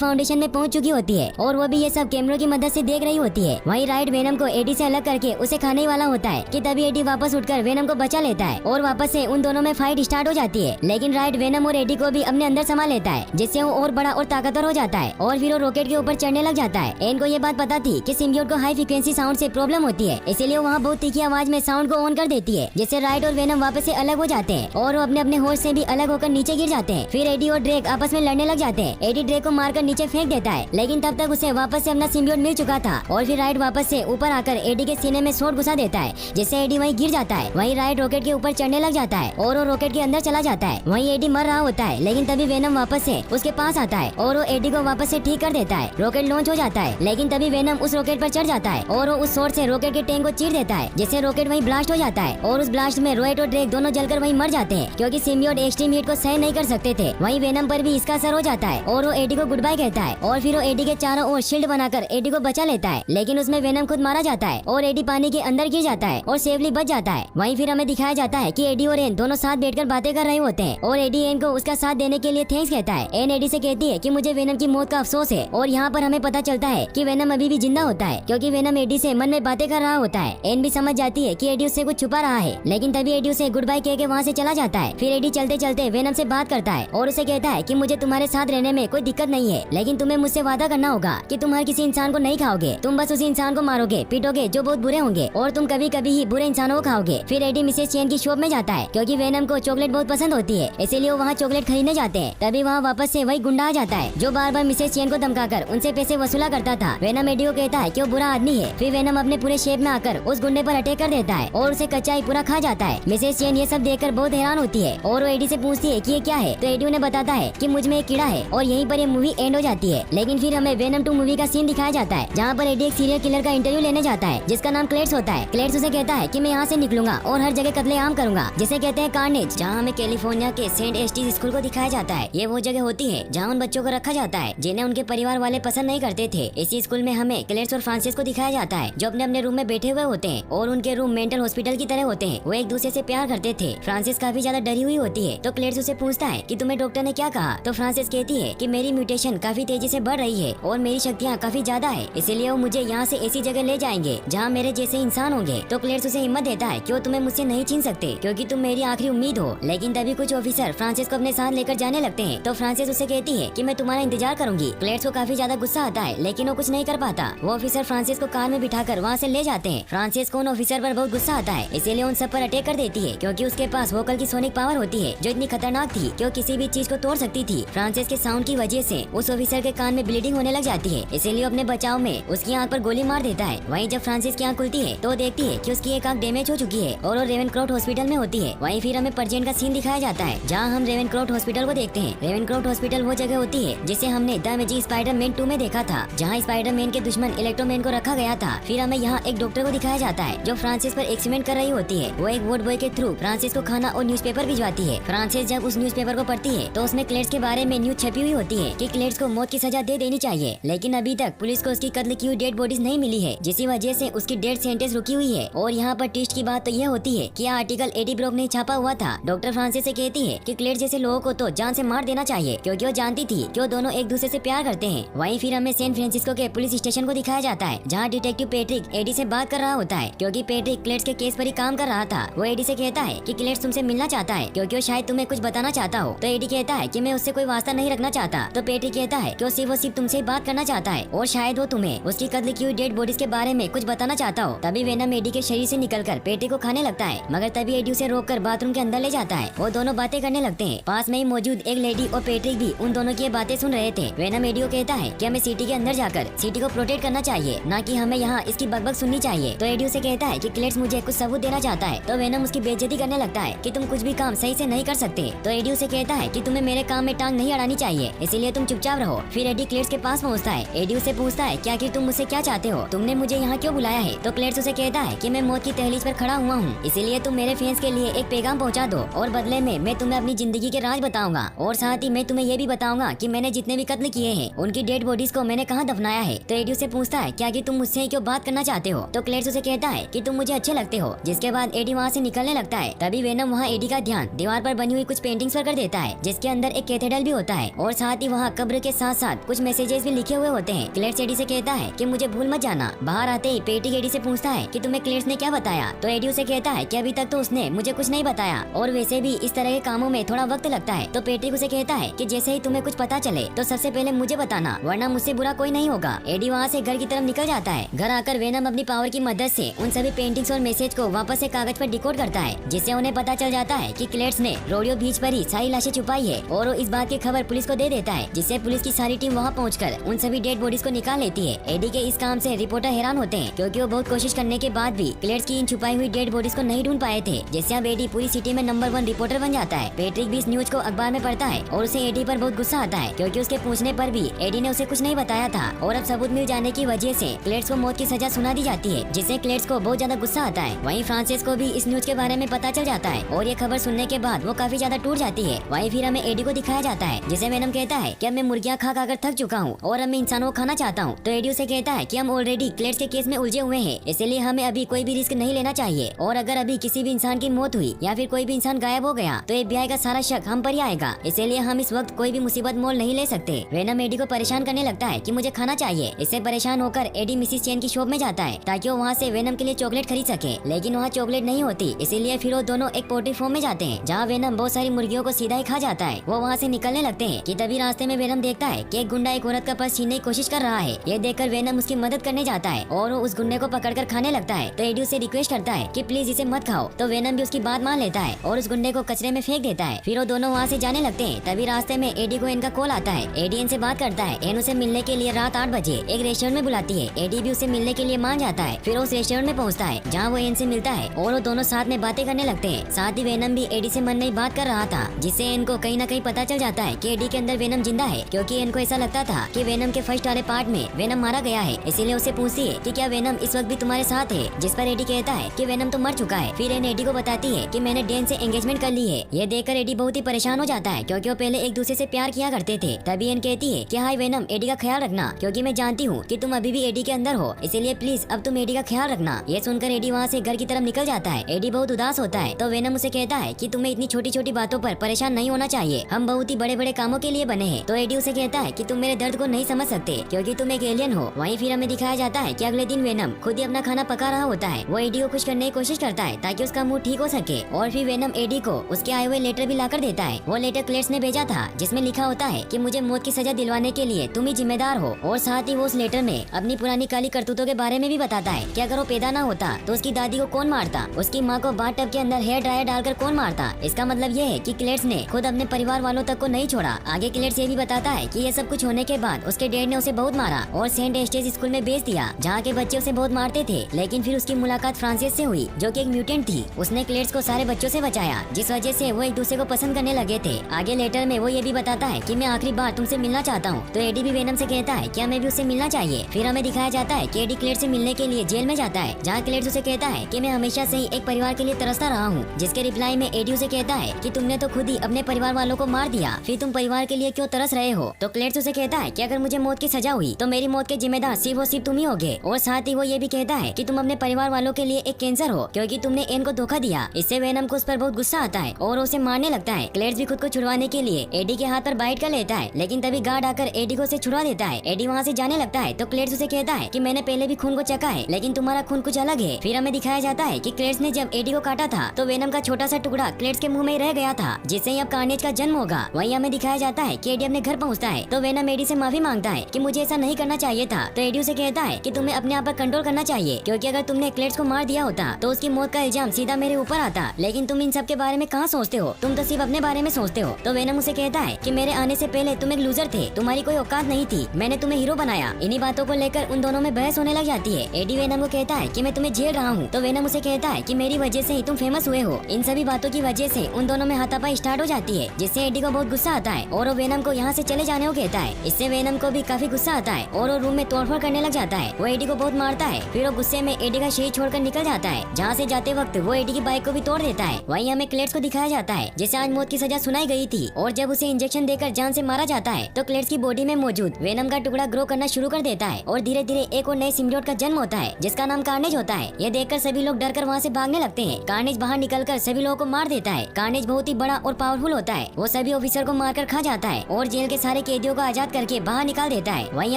फाउंडेशन में पहुंच चुकी होती है और वो भी ये सब कैमरों की मदद से देख रही होती है। वहीं राइट वेनम को एडी से अलग करके उसे खाने ही वाला होता है कि तभी एडी वापस उठकर वेनम को बचा लेता है और वापस से उन दोनों में फाइट स्टार्ट हो जाती है। लेकिन राइट वेनम और एडी को भी अपने अंदर समा लेता है जिससे वो और बड़ा और ताकतवर हो जाता है और फिर वो रॉकेट के ऊपर चढ़ने लग जाता है। एन को ये बात पता थी कि सिम्बियोट को हाई फ्रीक्वेंसी साउंड से प्रॉब्लम होती है, इसीलिए वो वहाँ बहुत तीखी आवाज में साउंड को ऑन कर देती है जिससे राइट और वेनम वापस से अलग हो जाते हैं और वो अपने अपने होश से भी अलग होकर नीचे गिर जाते हैं। फिर एडी और ड्रेक आपस में लड़ने लग जाते हैं। एडी ड्रेक को मारकर नीचे फेंक देता है लेकिन तब तक उसे वापस से अपना सिम्बियोट मिल चुका था और फिर राइट वापस से ऊपर आकर एडी के सीने में शॉट घुसा देता है जिससे एडी वहीं गिर जाता है। वहीं राइट रॉकेट के ऊपर चढ़ने लग जाता है और वो रॉकेट के अंदर चला जाता है। वहीं एडी मर रहा होता है लेकिन तभी वेनम वापस से उसके पास आता है और वो एडी को वापस से ठीक कर देता है। रॉकेट लॉन्च हो जाता है लेकिन तभी वेनम उस रॉकेट पर चढ़ जाता है और वो उस शॉट से रॉकेट के टैंक को चीर देता है जिससे रॉकेट वहीं ब्लास्ट हो जाता है और उस ब्लास्ट में राइट और ड्रेक दोनों जलकर वहीं मर जाते हैं क्योंकि सिम्बियोट एक्सट्रीम हीट को सहन नहीं कर सकते थे। वहीं वेनम पर भी इसका असर हो जाता है और वो एडी को गुड बाय कहता है और फिर वो एडी के चारों ओर शील्ड बनाकर एडी को बचा लेता है लेकिन उसमें वेनम खुद मारा जाता है और एडी पानी के अंदर गिर जाता है और सेफली बच जाता है। वहीं फिर हमें दिखाया जाता है कि एडी और एन दोनों साथ बैठकर बातें कर रहे होते हैं और एडी एन को उसका साथ देने के लिए थैंक्स कहता है। एन एडी से कहती है कि मुझे वेनम की मौत का अफसोस है और यहाँ पर हमें पता चलता है कि वेनम अभी भी जिंदा होता है क्योंकि वेनम एडी से मन में बातें कर रहा होता है। एन भी समझ जाती है कि एडी उससे कुछ छुपा रहा है लेकिन तभी एडी उसे गुड बाय कह के वहाँ से चला जाता है। फिर एडी चलते चलते वेनम से बात करता है और उसे कहता है कि मुझे तुम्हारे साथ रहने में कोई दिक्कत नहीं है लेकिन तुम्हें मुझसे वादा करना होगा कि तुम हर किसी इंसान को नहीं खाओगे, तुम बस उसी इंसान को मारोगे पीटोगे जो बहुत बुरे होंगे और तुम कभी कभी ही बुरे इंसानों को खाओगे। फिर एडी मिसेस चेन की शॉप में जाता है क्योंकि वेनम को चॉकलेट बहुत पसंद होती है इसीलिए वो वहाँ चॉकलेट खरीदने जाते हैं। तभी वहाँ वापस से वही गुंडा आ जाता है जो बार बार मिसेस चेन को धमकाकर उनसे पैसे वसूला करता था। वेनम एडी को कहता है कि वो बुरा आदमी है। फिर वेनम अपने पूरे शेप में आकर उस गुंडे पर अटैक कर देता है और उसे कच्चा ही पूरा खा जाता है। मिसेस चेन ये सब देखकर बहुत हैरान होती है और वो एडी से पूछती है कि ये क्या है तो एडी उन्हें बताता है कि मुझ में एक कीड़ा है और यहीं पर ये मूवी एंड हो जाती है। लेकिन फिर हमें वेनम 2 मूवी का सीन दिखाया जाता है जहाँ पर एडी एक सीरियल किलर का इंटरव्यू लेने जाता है जिसका नाम क्लेट्स होता है। क्लेट्स उसे कहता है कि मैं यहाँ से निकलूंगा और हर जगह कत्लेआम करूंगा जिसे कहते हैं कार्नेज। जहाँ हमें कैलिफोर्निया के सेंट एस्टीज स्कूल को दिखाया जाता है। ये वो जगह होती है जहाँ उन बच्चों को रखा जाता है जिन्हें उनके परिवार वाले पसंद नहीं करते थे। इसी स्कूल में हमें क्लेट्स और फ्रांसिस को दिखाया जाता है जो अपने अपने रूम में बैठे हुए होते हैं और उनके रूम मेंटल हॉस्पिटल की तरह होते हैं। वो एक दूसरे से प्यार करते थे। फ्रांसिस काफी ज्यादा डरी हुई होती है तो क्लेट्स उसे पूछता है कि तुम्हें डॉक्टर ने क्या कहा तो फ्रांसिस कहती है कि मेरी म्यूटेशन काफी तेजी से बढ़ रही है और मेरी शक्तियाँ काफी ज्यादा है इसलिए वो मुझे यहाँ से ऐसी जगह ले जाएंगे जहाँ मेरे जैसे इंसान होंगे। तो क्लेट्स उसे हिम्मत देता है कि वो तुम्हें मुझसे नहीं छीन सकते क्योंकि तुम मेरी आखिरी उम्मीद हो। लेकिन तभी कुछ ऑफिसर फ्रांसिस को अपने साथ लेकर जाने लगते हैं तो फ्रांसिस उसे कहती है कि मैं तुम्हारा इंतजार करूंगी। क्लेट्स को काफी ज्यादा गुस्सा आता है लेकिन वो कुछ नहीं कर पाता। वो ऑफिसर फ्रांसिस को कार में बिठाकर वहाँ से ले जाते हैं। फ्रांसिस को उन ऑफिसर पर बहुत गुस्सा आता है इसीलिए उन सब पर अटैक कर देती है क्योंकि उसके पास वोकल की सोनिक पावर होती है जो इतनी खतरनाक थी कि वो किसी भी चीज को तोड़ सकती थी। फ्रांसिस के साउंड की वजह से उस ऑफिसर के कान में ब्लीडिंग होने लग जाती है इसीलिए अपने बचाव में उसकी आंख पर गोली मार देता है। वहीं जब फ्रांसिस की आंख खुलती है तो देखती है कि उसकी एक आंख डैमेज हो चुकी है और वो रेवेनक्रॉफ्ट हॉस्पिटल में होती है। वहीं फिर हमें परजेंट का सीन दिखाया जाता है जहाँ हम रेवेनक्रॉफ्ट हॉस्पिटल को देखते हैं। रेवेनक्रॉफ्ट हॉस्पिटल वो जगह होती है जिसे हमने द अमेजिंग स्पाइडरमैन 2 में देखा था जहाँ स्पाइडरमैन के दुश्मन इलेक्ट्रोमैन को रखा गया था। फिर हमें यहाँ एक डॉक्टर को दिखाया जाता है जो फ्रांसिस पर एक्सपेरिमेंट कर रही होती है। वो एक वोट बॉय के थ्रू फ्रांसिस को खाना और न्यूज़पेपर भिजवाती है। फ्रांसिस जब उस न्यूज़पेपर को पढ़ती है तो उसमें क्लेट्स के बारे में न्यूज छपी हुई होती है कि क्लेट्स को मौत की सजा दे देनी चाहिए लेकिन अभी तक पुलिस को उसकी कत्ल की हुई डेड बॉडीज नहीं मिली है जिसकी वजह से उसकी डेथ सेंटेंस रुकी हुई है। और यहाँ पर ट्विस्ट की बात तो यह होती है कि आर्टिकल एडी ब्रॉक ने छापा हुआ था। डॉक्टर फ्रांसिस से कहती है कि क्लेट्स जैसे लोगों को तो जान से मार देना चाहिए क्योंकि वो जानती थी कि वो दोनों एक दूसरे से प्यार करते हैं। वहीं फिर हमें सैन फ्रांसिस्को के पुलिस स्टेशन को दिखाया जाता है जहाँ डिटेक्टिव पैट्रिक एडी से बात कर रहा होता है क्योंकि पैट्रिक क्लेट्स के केस पर ही काम कर रहा था। वो एडी से कहता है कि क्लेट्स तुमसे मिलना चाहता है क्योंकि वो शायद तुम्हें कुछ बताना चाहता हो। तो एडी कहता है कि मैं उससे कोई वास्ता नहीं रखना चाहता। तो पैट्रिक कहता है कि वो सिर्फ तुमसे बात करना चाहता है और शायद वो तुम्हें उसकी कत्ल की हुई डेड बॉडीज के बारे में कुछ बताना चाहता हो। तभी वेनम एडी के शरीर से निकलकर पैट्रिक को खाने लगता है मगर तभी एडी उसे रोककर बाथरूम के अंदर ले जाता है। वो दोनों बातें करने लगते हैं। पास में ही मौजूद एक लेडी और पैट्रिक भी उन दोनों की बातें सुन रहे थे। वेनम एडी को कहता है कि हमें सिटी के अंदर जाकर सिटी को प्रोटेक्ट करना चाहिए न कि हमें यहाँ इसकी बकबक सुननी चाहिए। तो एडी उसे कहता है कि क्लेट्स मुझे कुछ सबूत देना चाहता है। तो वेनम उसकी बेइज्जती करने लगता है कि तुम कुछ भी काम सही से नहीं कर सकते। तो एडी उसे कहता है कि तुम्हें मेरे काम में टांग नहीं अड़ानी चाहिए इसीलिए तुम चुपचाप रहो। फिर एडी क्लेट्स के पास पहुँचता है। एडी उसे पूछता है क्या कि तुम मुझसे क्या चाहते हो, तुमने मुझे यहाँ क्यों बुलाया है। तो क्लेट्स उसे कहता है कि मैं मौत की तहलीज पर खड़ा हुआ हूँ इसीलिए तुम मेरे फैंस के लिए एक पैगाम पहुँचा दो और बदले में मैं तुम्हें अपनी जिंदगी के राज बताऊंगा और साथ ही मैं तुम्हें ये भी बताऊंगा कि मैंने जितने भी कत्ल किए हैं उनकी डेड बॉडीज को मैंने कहाँ दफनाया है। तो एडी उसे पूछता है क्या कि तुम मुझसे क्यों बात करना चाहते हो। तो क्लेट्स उसे कहता है कि तुम मुझे अच्छे लगते हो। जिसके बाद एडी वहाँ से निकलने लगता है। तभी वेनम वहाँ एडी का ध्यान दीवार पर बनी हुई कुछ पेंटिंग्स पर कर देता है, जिसके अंदर एक कैथेड्रल भी होता है और साथ ही वहाँ कब्र के साथ साथ कुछ मैसेजेस भी लिखे हुए होते हैं। क्लेट्स एडी से कहता है कि मुझे भूल मत जाना। बाहर आते ही पेट्रिक एडी से पूछता है कि तुम्हें क्लेट्स ने क्या बताया, तो एडी उसे कहता है कि अभी तक तो उसने मुझे कुछ नहीं बताया और वैसे भी इस तरह के कामों में थोड़ा वक्त लगता है। तो पेट्रिक उसे कहता है कि जैसे ही तुम्हें कुछ पता चले तो सबसे पहले मुझे बताना, वरना मुझसे बुरा कोई नहीं होगा। एडी वहाँ से घर की तरफ निकल जाता है। घर आकर वेनम अपनी पावर की मदद से उन सभी पेंटिंग्स और मैसेज को वापस से कागज पर डिकोड करता है, जिससे उन्हें पता चल जाता है कि क्लेट्स ने रोडियो बीच पर ही सारी लाशें छुपाई है और वो इस बात की खबर पुलिस को दे देता है, जिससे पुलिस की सारी टीम वहाँ पहुंचकर उन सभी डेड बॉडीज को निकाल लेती है। एडी के इस काम से रिपोर्टर हैरान होते हैं, क्योंकि वो बहुत कोशिश करने के बाद भी क्लेट्स की इन छुपाई हुई डेड बॉडीज को नहीं ढूंढ पाए थे, जिससे अब एडी पूरी सिटी में नंबर 1 रिपोर्टर बन जाता है। पेट्रिक भी इस न्यूज को अखबार में पढ़ता है और उसे एडी पर बहुत गुस्सा आता है, क्योंकि उसके पूछने पर भी एडी ने उसे कुछ नहीं बताया था और अब सबूत मिल जाने की वजह से क्लेट्स को मौत की सजा सुना दी जाती है, जिससे क्लेट्स को बहुत ज्यादा गुस्सा आता है। वहीं फ्रांसिस को भी इस न्यूज के बारे में पता चल जाता है और ये खबर सुनने के बाद वो काफी ज्यादा टूट जाती है। वहीं फिर हमें एडी को दिखाया जाता है, जिसे वेनम कहता है कि अब मैं मुर्गियां खा खाकर थक चुका हूँ और अब मैं इंसानों को खाना चाहता हूँ। तो एडी उसे कहता है कि हम ऑलरेडी क्लेट्स के केस में उलझे हुए हैं, इसलिए हमें अभी कोई भी रिस्क नहीं लेना चाहिए और अगर अभी किसी भी इंसान की मौत हुई या फिर कोई भी इंसान गायब हो गया तो FBI का सारा शक हम पर ही आएगा, इसलिए हम इस वक्त कोई भी मुसीबत मोल नहीं ले सकते। वेनम एडी को परेशान करने लगता है कि मुझे खाना चाहिए। इससे परेशान होकर एडी मिसिस चेन की शॉप में जाता है ताकि वो वहाँ से वेनम के लिए चॉकलेट खरीद सके, लेकिन वहाँ चॉकलेट नहीं होती, इसीलिए फिर वो दोनों एक पोल्ट्री फार्म में जाते हैं, जहाँ वेनम बहुत सारी मुर्गियों को सीधा ही खा जाता है। वो वहाँ से निकलने लगते हैं कि तभी रास्ते में वेनम देखता है कि एक गुंडा एक औरत का पर्स छीनने की कोशिश कर रहा है। ये देखकर वेनम उसकी मदद करने जाता है और वो उस गुंडे को पकड़कर खाने लगता है। तो एडी उसे रिक्वेस्ट करता है कि प्लीज इसे मत खाओ, तो वेनम भी उसकी बात मान लेता है और उस गुंडे को कचरे में फेंक देता है। फिर वो दोनों वहाँ से जाने लगते हैं। तभी रास्ते में एडी को इनका कॉल आता है। एडी इनसे बात करता है। एन उसे मिलने के लिए रात 8 बजे एक रेस्टोरेंट में बुलाती है। एडी भी उसे मिलने के लिए मान जाता है। फिर उस रेस्टोरेंट में पहुँचता है जहाँ वो एन से मिलता है और वो दोनों साथ में बातें करने लगते हैं। साथ ही वेनम भी एडी से मन में बात कर रहा था, जिससे इनको कहीं न कहीं पता चल जाता है कि एडी के अंदर वेनम जिंदा है, क्योंकि इनको ऐसा लगता था कि वेनम के फर्स्ट वाले पार्ट में वेनम मारा गया है। इसीलिए उसे पूछती है कि क्या वेनम इस वक्त भी तुम्हारे साथ है, जिस पर एडी कहता है कि वेनम तो मर चुका है। फिर एन एडी को बताती है कि मैंने डेन से एंगेजमेंट कर ली है। ये देखकर एडी बहुत ही परेशान हो जाता है, क्योंकि वो पहले एक दूसरे से प्यार किया करते थे। तभी एन कहती है कि हाय वेनम, एडी का ख्याल रखना, क्योंकि मैं जानती हूँ कि तुम अभी भी एडी के अंदर हो, इसीलिए प्लीज अब तुम एडी का ख्याल रखना। ये सुनकर एडी वहाँ से घर की तरफ निकल जाता है। एडी बहुत उदास होता है, तो वेनम उसे कहता है कि तुम्हें इतनी छोटी छोटी बातों पर परेशान नहीं होना चाहिए, हम बहुत ही बड़े बड़े कामों के लिए बने हैं। तो एडी उसे कहता है कि तुम मेरे दर्द को नहीं समझ सकते, क्योंकि तुम एक एलियन हो। वहीं फिर हमें दिखाया जाता है कि अगले दिन वेनम खुद ही अपना खाना पका रहा होता है। वो एडी को खुश करने की कोशिश करता है ताकि उसका मूड ठीक हो सके, और फिर वेनम एडी को उसके आए हुए लेटर भी लाकर देता है। वो लेटर क्लेट्स ने भेजा था, जिसमें लिखा होता है कि मुझे मौत की सजा दिलवाने के लिए तुम ही जिम्मेदार हो, और साथ ही वो उस लेटर में अपनी पुरानी काली करतूतों के बारे में भी बताता है कि अगर वो पैदा ना होता तो उसकी दादी को कौन मारता, उसकी माँ को बाथ टब के अंदर हेयर ड्रायर डालकर कौन मारता। इसका मतलब ये है कि क्लेट्स ने खुद अपने परिवार वालों तक को नहीं छोड़ा। आगे क्लेट्स ये भी बताता है कि ये सब कुछ होने के बाद उसके डैड ने उसे बहुत मारा और सेंट एस्टेज स्कूल में भेज दिया, जहाँ के बच्चे उसे बहुत मारते थे। लेकिन फिर उसकी मुलाकात फ्रांसिस से हुई, जो कि एक म्यूटेंट थी। उसने क्लेट्स को सारे बच्चों से बचाया, जिस वजह से वो एक दूसरे को पसंद करने लगे थे। आगे लेटर में वो ये भी बताता है कि मैं आखिरी बार तुमसे मिलना चाहता हूँ। तो एडी भी वेनम से कहता है कि हमें भी उससे मिलना चाहिए। फिर हमें दिखाया जाता है कि एडी क्लेट्स से मिलने के लिए जेल में जाता है, जहाँ क्लेट्स उसे कहता है कि मैं हमेशा से ही एक परिवार के लिए तरसता रहा हूँ, जिसके रिप्लाई में एडी उसे कहता है कि तुमने तो खुद ही अपने परिवार वालों को मार दिया, फिर तुम परिवार के लिए क्यों तरस रहे हो। तो क्लेट्स उसे कहता है कि अगर मुझे मौत की सजा हुई तो मेरी मौत के जिम्मेदार सिर्फ और सिर्फ तुम ही होगे, और साथ ही वो ये भी कहता है कि तुम अपने परिवार वालों के लिए एक कैंसर हो, क्योंकि तुमने एन को धोखा दिया। इससे वेनम को उस पर बहुत गुस्सा आता है और उसे मारने लगता है। क्लेट्स भी खुद को छुड़वाने के लिए एडी के हाथ पर बाइट कर लेता है, लेकिन तभी गार्ड आकर एडी को उसे छुड़वा देता है। एडी वहाँ से जाने लगता है तो क्लेट्स उसे कहता है कि मैंने पहले भी खून को चखा है, लेकिन तुम्हारा खून कुछ अलग है। फिर हमें दिखाया जाता है कि क्लेट्स ने जब एडी को काटा था तो वेनम का छोटा सा टुकड़ा क्लेट्स के मुंह में रह गया था, जिससे ही अब कार्नेज का जन्म होगा। वहीं हमें दिखाया जाता है कि एडी अपने घर पहुँचता है तो वेनम एडी से माफी मांगता है कि मुझे ऐसा नहीं करना चाहिए था। तो एडी उसे कहता है कि तुम्हें अपने आप पर कंट्रोल करना चाहिए, क्योंकि अगर तुमने क्लेट्स को मार दिया होता तो उसकी मौत का इल्जाम सीधा मेरे ऊपर आता, लेकिन तुम इन सब के बारे में कहाँ सोचते हो, तुम तो सिर्फ अपने बारे में सोचते हो। तो वेनम उसे कहता है कि मेरे आने से पहले तुम एक लूजर थे, तुम्हारी कोई औकात नहीं थी, मैंने तुम्हें हीरो बनाया। इन्हीं बातों को लेकर उन दोनों में बहस होने लग जाती है। एडी वेनम को कहता है कि मैं तुम्हें झेल रहा हूँ, तो वेनम उसे कहता है कि मेरी वजह से ही तुम फेमस हुए हो। इन सभी बातों की वजह से उन दोनों में हाथापाई स्टार्ट हो जाती है, जिससे एडी को बहुत गुस्सा आता है और वो वेनम को यहाँ से चले जाने को कहता है। इससे वेनम को भी काफी गुस्सा आता है और वो रूम में तोड़फोड़ करने लग जाता है। वो एडी को बहुत मारता है। फिर वो गुस्से में एडी का शरीर छोड़कर निकल जाता है, जहाँ से जाते वक्त वो एडी की बाइक को भी तोड़ देता है। वहीं हमें क्लेट्स को दिखाया जाता है, जिसे आज मौत की सजा सुनाई गई थी, और जब उसे इंजेक्शन देकर जान से मारा जाता है तो क्लेट्स की बॉडी में मौजूद वेनम का टुकड़ा ग्रो करना शुरू कर देता है और धीरे धीरे एक और नए सिम्बियोट का जन्म होता है, जिसका नाम कार्नेज होता है। यह देखकर सभी लोग डरकर वहाँ से भागने लगते हैं। कार्नेज बाहर निकलकर सभी लोगों को मार देता है, कार्नेज बहुत ही बड़ा और पावरफुल होता है। वो सभी ऑफिसर को मारकर खा जाता है और जेल के सारे कैदियों को आजाद करके बाहर निकाल देता है। वहीं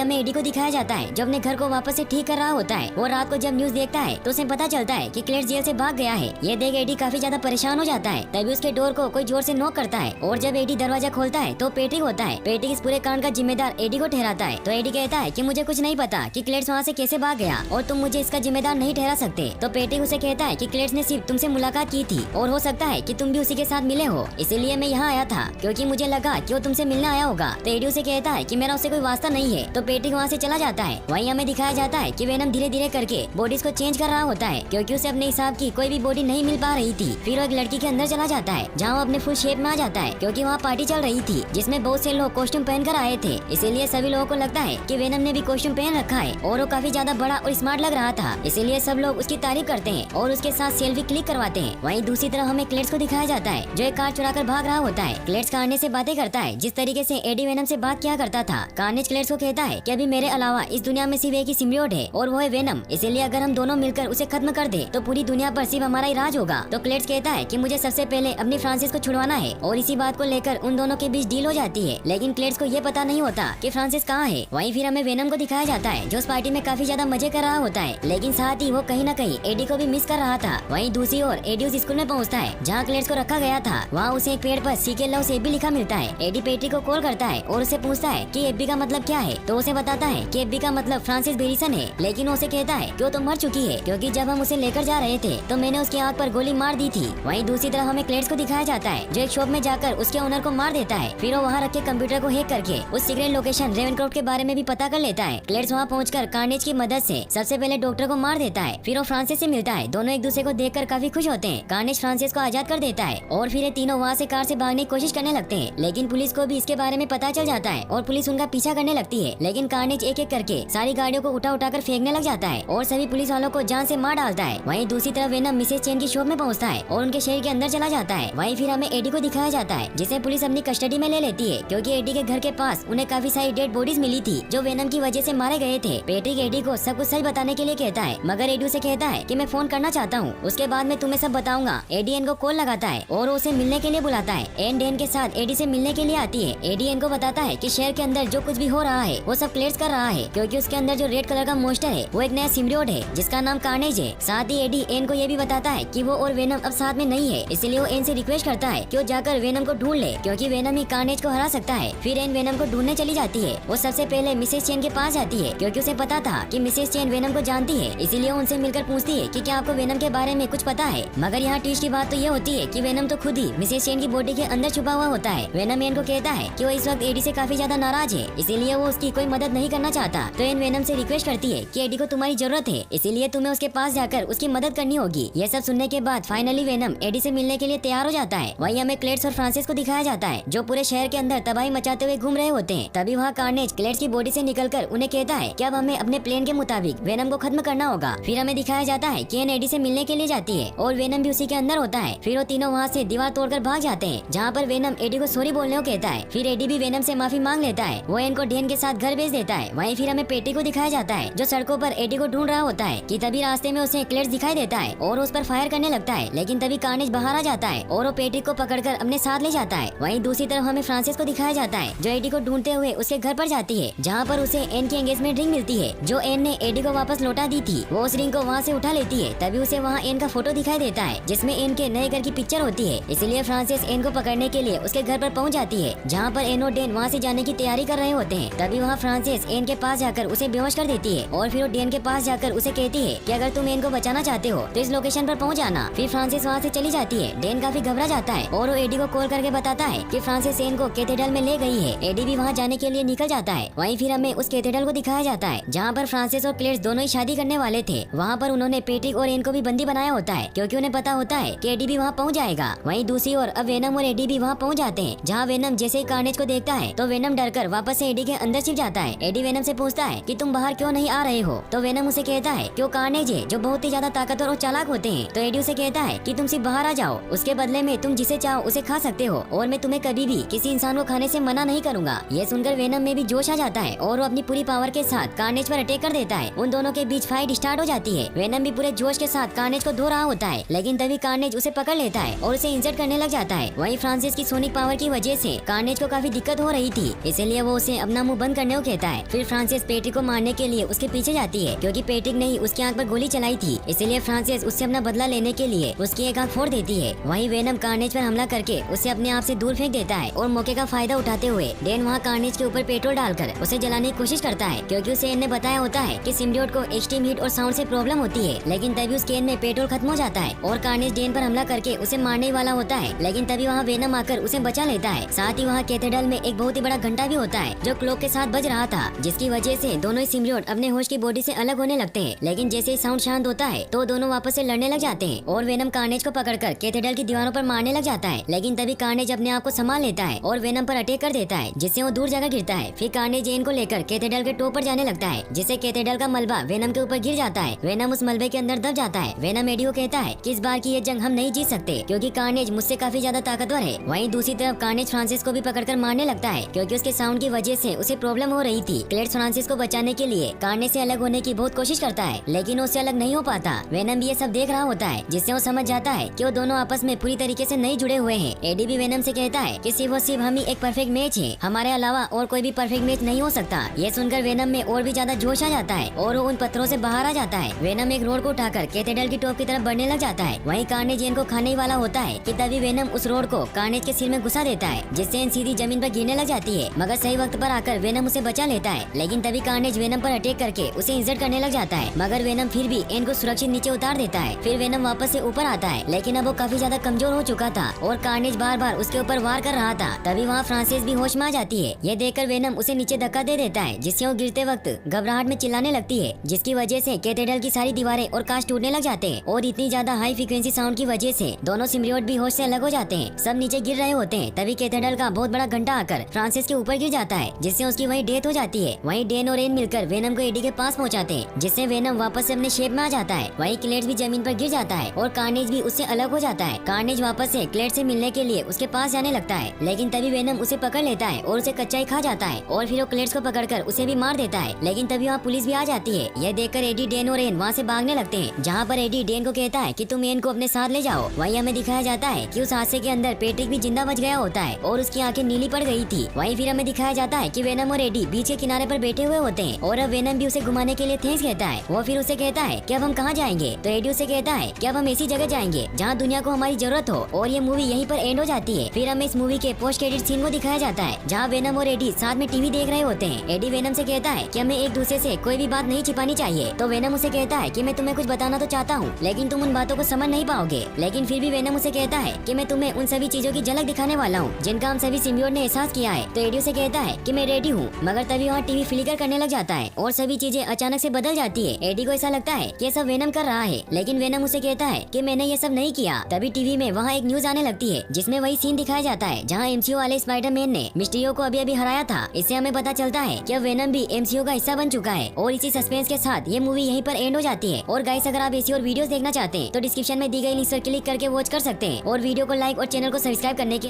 हमें एडी को दिखाया जाता है जो अपने घर को वापस से ठीक कर रहा होता है। वो रात को जब न्यूज देखता है तो उसे पता चलता है कि क्लेट जेल से भाग गया है। ये देख एडी काफी ज्यादा परेशान हो जाता है। तभी उसके डोर को कोई जोर से नॉक करता है और जब एडी दरवाजा खोलता है तो पेट्रिक होता है। पेट्रिक इस पूरे कांड का जिम्मेदार एडी को ठहराता है। तो एडी कहता है कि मुझे कुछ नहीं पता कि क्लेट्स वहाँ से कैसे भाग गया और तुम मुझे इसका जिम्मेदार नहीं ठहरा सकते। तो पेट्रिक उसे कहता है कि क्लेट्स ने सिर्फ तुमसे मुलाकात की थी और हो सकता है कि तुम भी उसी के साथ मिले हो, इसीलिए मैं यहाँ आया था क्योंकि मुझे लगा कि वो तुमसे मिलने आया होगा। तो एडी उसे कहता है कि मेरा उससे कोई वास्ता नहीं है। तो पेट्रिक वहाँ से चला जाता है। वहीं हमें दिखाया जाता है कि वेनम धीरे धीरे करके बॉडीज को चेंज कर रहा होता है क्योंकि उसे अपने हिसाब की कोई भी बॉडी नहीं मिल पा रही थी। फिर वो एक लड़की के अंदर चला जाता है जहाँ वो अपने फुल शेप में आ जाता है क्योंकि वहाँ पार्टी चल रही थी जिसमें बहुत से लोग कॉस्ट्यूम पहनकर आए थे। इसीलिए सभी लोगों को लगता है कि वेनम ने भी कॉस्ट्यूम पहन रखा है और वो काफी ज्यादा बड़ा और स्मार्ट लग रहा था। इसीलिए सब लोग उसकी तारीफ करते हैं और उसके साथ सेल्फी क्लिक करवाते हैं। वहीं दूसरी तरफ हमें क्लेट्स को दिखाया जाता है जो एक कार चुराकर भाग रहा होता है। क्लेट्स कार्नेज से बातें करता है जिस तरीके से एडी वेनम से बात किया करता था। कार्नेज क्लेट्स को कहता है कि अभी मेरे अलावा इस दुनिया में सिर्फ एक ही सिम्बियोट है और वो है वेनम, इसीलिए अगर हम दोनों मिलकर उसे खत्म कर दे तो पूरी दुनिया पर सिर्फ हमारा ही राज होगा। तो क्लेट्स कहता है कि मुझे सबसे पहले अपनी फ्रांसिस को छुड़वाना है और इसी बात को लेकर उन दोनों के बीच डील हो जाती है। लेकिन क्लेट्स को ये पता नहीं होता कि फ्रांसिस कहाँ है। वहीं फिर हमें वेनम को दिखाया जाता है जो उस पार्टी में काफी ज्यादा मजे कर रहा होता है, लेकिन साथ ही वो कहीं न कहीं एडी को भी मिस कर रहा था। वहीं दूसरी ओर एडी उस स्कूल में पहुंचता है जहाँ क्लेट्स को रखा गया था। वहाँ उसे एक पेड़ पर सीके लव से भी लिखा मिलता है। एडी पेट्रिक को कॉल करता है और उसे पूछता है कि एब्बी का मतलब क्या है। तो उसे बताता है कि एब्बी का मतलब फ्रांसिस बेरिसन है, लेकिन उसे कहता है कि वो तो मर चुकी है क्योंकि जब हम उसे लेकर जा रहे थे तो मैंने उसकी आँख पर गोली मार दी थी। वहीं दूसरी तरफ हमें क्लेट्स को दिखाया जाता है जो एक शॉप में जाकर उसके ओनर को मार देता है। फिर वो वहाँ रखे कंप्यूटर को हैक करके उस सीक्रेट लोकेशन रेवेनक्रॉफ्ट के बारे में भी पता कर लेता है। क्लेट्स वहाँ पहुंचकर कार्नेज की मदद से सबसे पहले डॉक्टर को मार देता है। फिर वो फ्रांसिस से मिलता है। दोनों एक दूसरे को देखकर काफी खुश होते हैं। कार्नेज फ्रांसिस को आजाद कर देता है और फिर ये तीनों वहाँ से कार से भागने की कोशिश करने लगते हैं, लेकिन पुलिस को भी इसके बारे में पता चल जाता है और पुलिस उनका पीछा करने लगती है। लेकिन कार्नेज एक एक करके सारी गाड़ियों को उठा कर फेंकने लग जाता है और सभी पुलिस वालों को जान से मार डालता है। वहीं दूसरी तरफ वेनम मिसेस चेन की शॉप में पहुंचता है और उनके शहर के अंदर चला जाता है। वहीं फिर हमें एडी को दिखाया जाता है जिसे पुलिस अपनी कस्टडी में ले लेती है क्योंकि एडी के घर के पास उन्हें काफी सारी डेड बॉडीज मिली थी जो वेनम की वजह से मारे गए थे। पेट्रिक एडी को सब कुछ सच बताने के लिए कहता है, मगर एडी से कहता है कि मैं फोन करना चाहता हूँ, उसके बाद मैं तुम्हें सब बताऊंगा। एडी एन को कॉल लगाता है और उसे मिलने के लिए बुलाता है। एन डेन के साथ एडी से मिलने के लिए आती है। एडी एन को बताता है कि शहर के अंदर जो कुछ भी हो रहा है वो सब क्लेट्स कर रहा है क्योंकि उसके अंदर जो रेड कलर का मोस्टर है वो एक नया सिम्बियोट है जिसका नाम कार्नेज है। साथ ही एडी एन को ये भी बताता है कि वो और वेनम अब साथ में नहीं है, इसलिए वो एन से रिक्वेस्ट करता है कि वो जाकर वेनम को ढूंढ ले क्योंकि वेनम ही कार्नेज को हरा सकता है। फिर एन वेनम को ढूंढने चली जाती है। वो सबसे पहले मिसेस चेन के पास जाती है क्योंकि उसे पता था कि मिसेस चेन वेनम को जानती है, इसीलिए उनसे मिलकर पूछती है कि क्या आपको वेनम के बारे में कुछ पता है। मगर यहाँ ट्विस्ट की बात तो ये होती है कि वेनम तो खुद ही मिसेस चेन की बॉडी के अंदर छुपा हुआ होता है। वेनम एन को कहता है कि वो इस वक्त एडी से काफी ज्यादा नाराज है, इसीलिए वो उसकी कोई मदद नहीं करना चाहता। तो एन वेनम से रिक्वेस्ट करती है कि एडी को तुम्हारी जरूरत है, इसीलिए तुम्हें उसके पास जाकर उसकी मदद करनी होगी। ये सब सुनने के बाद फाइनली वेनम एडी से मिलने के लिए तैयार हो जाता है। वहीं हमें क्लेट्स और फ्रांसिस को दिखाया जाता है जो पूरे शहर के अंदर तबाही मचाते हुए घूम रहे होते हैं। तभी वहाँ कार्नेज क्लेट्स की बॉडी से निकलकर उन्हें कहता है कि अब हमें अपने प्लान के मुताबिक वेनम को खत्म करना होगा। फिर हमें दिखाया जाता है कि एन एडी से मिलने के लिए जाती है और वेनम भी उसी के अंदर होता है। फिर वो तीनों वहाँ से दीवार तोड़कर भाग जाते हैं जहाँ पर वेनम एडी को सॉरी बोलने को कहता है। फिर एडी भी वेनम से माफी मांग लेता है। वो एन को डेन के साथ घर भेज देता है। वहीं फिर हमें पेटी को दिखाया जाता है जो सड़कों पर एडी को ढूंढ रहा होता है कि तभी रास्ते में उसे क्लेट्स दिखाई देता है और उस पर फायर करने लगता है, लेकिन तभी कार्नेज बाहर आ जाता है और वो पेटी को पकड़कर अपने साथ ले जाता है। वहीं दूसरी तरफ हमें फ्रांसिस को दिखाया जाता है जो एडी को ढूंढते हुए उसके घर पर जाती है जहाँ पर उसे एन की एंगेजमेंट रिंग मिलती है जो एन ने एडी को वापस लौटा दी थी। वो उस रिंग को वहाँ से उठा लेती है। तभी उसे वहाँ एन का फोटो दिखाई देता है जिसमें एन के नए घर की पिक्चर होती है। इसलिए फ्रांसिस एन को पकड़ने के लिए उसके घर पर पहुँच जाती है जहाँ पर एन और डेन वहाँ से जाने की तैयारी कर रहे होते हैं। तभी वहाँ फ्रांसिस एन के पास जाकर उसे बेहोश कर देती है और फिर वो डेन के पास जाकर उसे कहती है कि अगर तुम एन को बचाना चाहते हो तो इस लोकेशन पर पहुँच जाना। फिर फ्रांसिस वहाँ से चली जाती है। डेन काफी घबरा जाता है और वो एडी को कॉल करके बताता है कि फ्रांसिस एन को कैथेड्रल में ले गई है। एडी भी वहाँ जाने के लिए निकल जाता है। वहीं फिर हमें उस कैथेड्रल को दिखाया जाता है जहाँ पर फ्रांसिस और क्लेट्स दोनों ही शादी करने वाले थे। वहाँ पर उन्होंने पेट्रिक और एन को भी बंदी बनाया होता है क्योंकि उन्हें पता होता है कि एडी भी वहाँ पहुँच जाएगा। वहीं दूसरी ओर अब वेनम और एडी भी वहाँ पहुँच जाते हैं जहाँ वेनम जैसे ही कार्नेज को देखता है तो वेनम डरकर वापस से एडी के अंदर छिप जाता है। एडी वेनम से पूछता है कि तुम बाहर क्यों नहीं आ रहे हो। तो वेनम उसे कहता है कि वो कार्नेज है जो बहुत ही ज्यादा ताकतवर और चालाक होते हैं। तो एडी उसे कहता है कि तुम सिर्फ बाहर आ जाओ, उसके बदले में तुम जिसे चाहो उसे खा सकते हो और मैं तुम्हें कभी भी किसी इंसान को खाने से मना नहीं करूंगा। ये सुनकर वेनम में भी जोश आ जाता है और वो अपनी पूरी पावर के साथ कार्नेज पर अटैक कर देता है। उन दोनों के बीच फाइट स्टार्ट हो जाती है। वेनम भी पूरे जोश के साथ कार्नेज को धो रहा होता है, लेकिन तभी कार्नेज उसे पकड़ लेता है और उसे इंजर्ड करने लग जाता है। वहीं फ्रांसिस की सोनिक पावर की वजह से कार्नेज को काफी दिक्कत हो रही थी, इसलिए वो उसे अपना मुंह बंद करने को कहता है। फिर फ्रांसिस पैट्रिक को मारने के लिए उसके पीछे जाती है, क्योंकि पैट्रिक ने ही उसकी आंख पर गोली चलाई थी, इसलिए फ्रांसिस उससे अपना बदला लेने के लिए उसकी एक आंख फोड़ देती है। वहीं वेनम कार्नेज पर हमला करके उसे अपने आप से दूर फेंक देता है और मौके का फायदा उठाते हुए डेन वहाँ कार्नेज के ऊपर पेट्रोल डालकर उसे जलाने की कोशिश करता है, क्योंकि उसे ने बताया होता है कि सिम्बियोट को एक्सट्रीम हीट और साउंड से प्रॉब्लम होती है। लेकिन तभी उस केन में पेट्रोल खत्म हो जाता है और कार्नेज डेन पर हमला करके उसे मारने वाला होता है, लेकिन तभी वहाँ वेनम आकर उसे बचा लेता है। साथ ही वहाँ कैथेड्रल में एक बहुत ही बड़ा घंटा भी होता है जो क्लॉक के साथ बज रहा था, जिसकी वजह से दोनों ही सिम्बियोट अपने होश की बॉडी से अलग होने लगते हैं। लेकिन जैसे ही साउंड शांत होता है तो दोनों वापस से लड़ने लग जाते हैं और वेनम कार्नेज को पकड़कर कैथेड्रल की दीवारों पर मारने लग जाता है। लेकिन तभी कार्नेज अपने आप को संभाल लेता है और वेनम पर अटैक कर देता है, जिससे वो दूर जगह गिरता है। फिर कार्नेज जेन को लेकर कैथेड्रल के टॉप पर जाने लगता है, जिससे कैथेड्रल का मलबा वेनम के ऊपर गिर जाता है। वेनम उस मलबे के अंदर दब जाता है। वेनम एडी को कहता है कि इस बार की ये जंग हम नहीं जीत सकते, क्योंकि कार्नेज मुझसे काफी ज्यादा ताकतवर है। वहीं दूसरी तरफ कार्नेज फ्रांसिस को भी पकड़कर मारने लगता है, क्योंकि उसके साउंड की वजह से उसे प्रॉब्लम हो रही थी। क्लेड्स फ्रांसिस को बचाने के लिए कार्नेज से अलग होने की बहुत कोशिश करता है, लेकिन उससे अलग नहीं हो पाता। वेनम भी ये सब देख रहा होता है, जिससे वो समझ जाता है कि वो दोनों आपस में पूरी तरीके से नहीं जुड़े हुए हैं। एडी भी वेनम से कहता है कि सिर्फ और सिर्फ हम ही एक परफेक्ट मैच है, हमारे अलावा और कोई भी परफेक्ट मैच नहीं हो सकता। ये सुनकर वेनम में और भी ज्यादा जोश आ जाता है और वो उन पत्थरों से बाहर आ जाता है। वेनम एक रोड को उठाकर कैथेड्रल की टॉप की तरफ बढ़ने लग जाता है। वहीं कार्नेज जेन को खाने ही वाला होता है कि तभी वेनम उस रोड को कार्नेज के सिर में घुसा देता है, जिससे एन सीधी जमीन पर गिरने लग जाती है। मगर सही वक्त पर आकर वेनम उसे बचा लेता है, लेकिन तभी कार्नेज वेनम पर अटैक करके उसे इंजर्ड करने लग जाता है। मगर वेनम फिर भी एन को सुरक्षित नीचे उतार देता है। फिर वेनम वापस से ऊपर आता है, लेकिन अब वो काफी ज्यादा कमजोर हो चुका था और कार्नेज बार बार उसके ऊपर वार कर रहा था। तभी वहाँ फ्रांसिस भी होश में आ जाती है। ये देखकर वेनम उसे नीचे धक्का दे देता है, जिससे वो गिरते वक्त घबराहट में चिल्लाने लगती है, जिसकी वजह से कैथेड्रल की सारी दीवारें और कांच टूटने लग जाते हैं। और इतनी ज्यादा हाई फ्रीक्वेंसी साउंड की वजह से दोनों सिम्बियोट भी होश से अलग हो जाते हैं। सब नीचे गिर रहे होते हैं। तभी कैथेड्रल का बहुत बड़ा घंटा आकर फ्रांसिस के ऊपर गिर जाता है, जिससे उसकी वहीं डेथ हो जाती है। वहीं डेन और एन मिलकर वेनम को एडी के पास पहुंचाते हैं, जिससे वेनम वापस से अपने शेप में आ जाता है। वहीं क्लेड्स भी जमीन पर गिर जाता है और कार्नेज भी उससे अलग हो जाता है। कार्नेज वापस से क्लेड्स से मिलने के लिए उसके पास जाने लगता है, लेकिन तभी वेनम उसे पकड़ लेता है और उसे कच्चा ही खा जाता है और फिर वो क्लेड्स को पकड़कर उसे भी मार देता है। लेकिन तभी वहाँ पुलिस भी आ जाती है। यह देखकर एडी, डेन और एन वहाँ से भागने लगते हैं, जहाँ पर एडी डेन को कहता है कि तुम एन को अपने साथ ले जाओ। वहीं हमें दिखाया जाता है कि उस हादसे के अंदर पैट्रिक भी जिंदा बच गया होता है और उसकी आंखें नीली पड़ गई थी। वहीं फिर हमें दिखाया जाता है कि वेनम और एडी बीच के किनारे पर बैठे हुए होते हैं और अब वेनम भी उसे घुमाने के लिए थैंक्स कहता है। वो फिर उसे कहता है कि अब हम कहाँ जाएंगे, तो एडी उसे कहता है कि अब हम ऐसी जगह जाएंगे जहाँ दुनिया को हमारी जरूरत हो। और ये मूवी यहीं पर एंड हो जाती है। फिर हमें इस मूवी के पोस्ट क्रेडिट सीन को दिखाया जाता है, जहाँ वेनम और एडी साथ में टीवी देख रहे होते हैं। एडी वेनम से कहता है कि हमें एक दूसरे से कोई भी बात नहीं छिपानी चाहिए, तो वेनम उसे कहता है कि मैं तुम्हें कुछ बताना तो चाहता हूँ, लेकिन तुम उन बातों को समझ नहीं पाओगे। लेकिन फिर भी वेनम उसे कहता है कि मैं तुम्हें उन सभी चीजों की झलक दिखाने वाला हूँ जिनका हम सभी सिम्बियोट ने एहसास किया है। तो एडी उसे कहता है कि मैं रेडी हूँ। मगर तभी वहाँ टीवी फ्लिकर करने लग जाता है और सभी चीजें अचानक से बदल जाती है। एडी को ऐसा लगता है कि ये सब वेनम कर रहा है, लेकिन वेनम उसे कहता है कि मैंने ये सब नहीं किया। तभी टीवी में वहाँ एक न्यूज आने लगती है, जिसमें वही सीन दिखाया जाता है जहाँ एमसीयू वाले स्पाइडरमैन ने मिस्टीरियो को अभी हराया था। इससे हमें पता चलता है कि अब वेनम भी एमसीयू का हिस्सा बन चुका है। और इसी सस्पेंस के साथ ये मूवी यहीं पर एंड हो जाती है। और गाइस, अगर आप ऐसी और वीडियोस देखना चाहते हैं तो डिस्क्रिप्शन में दी गई लिंक पर क्लिक करके वॉच कर सकते हैं और वीडियो को लाइक और चैनल को सब्सक्राइब करने की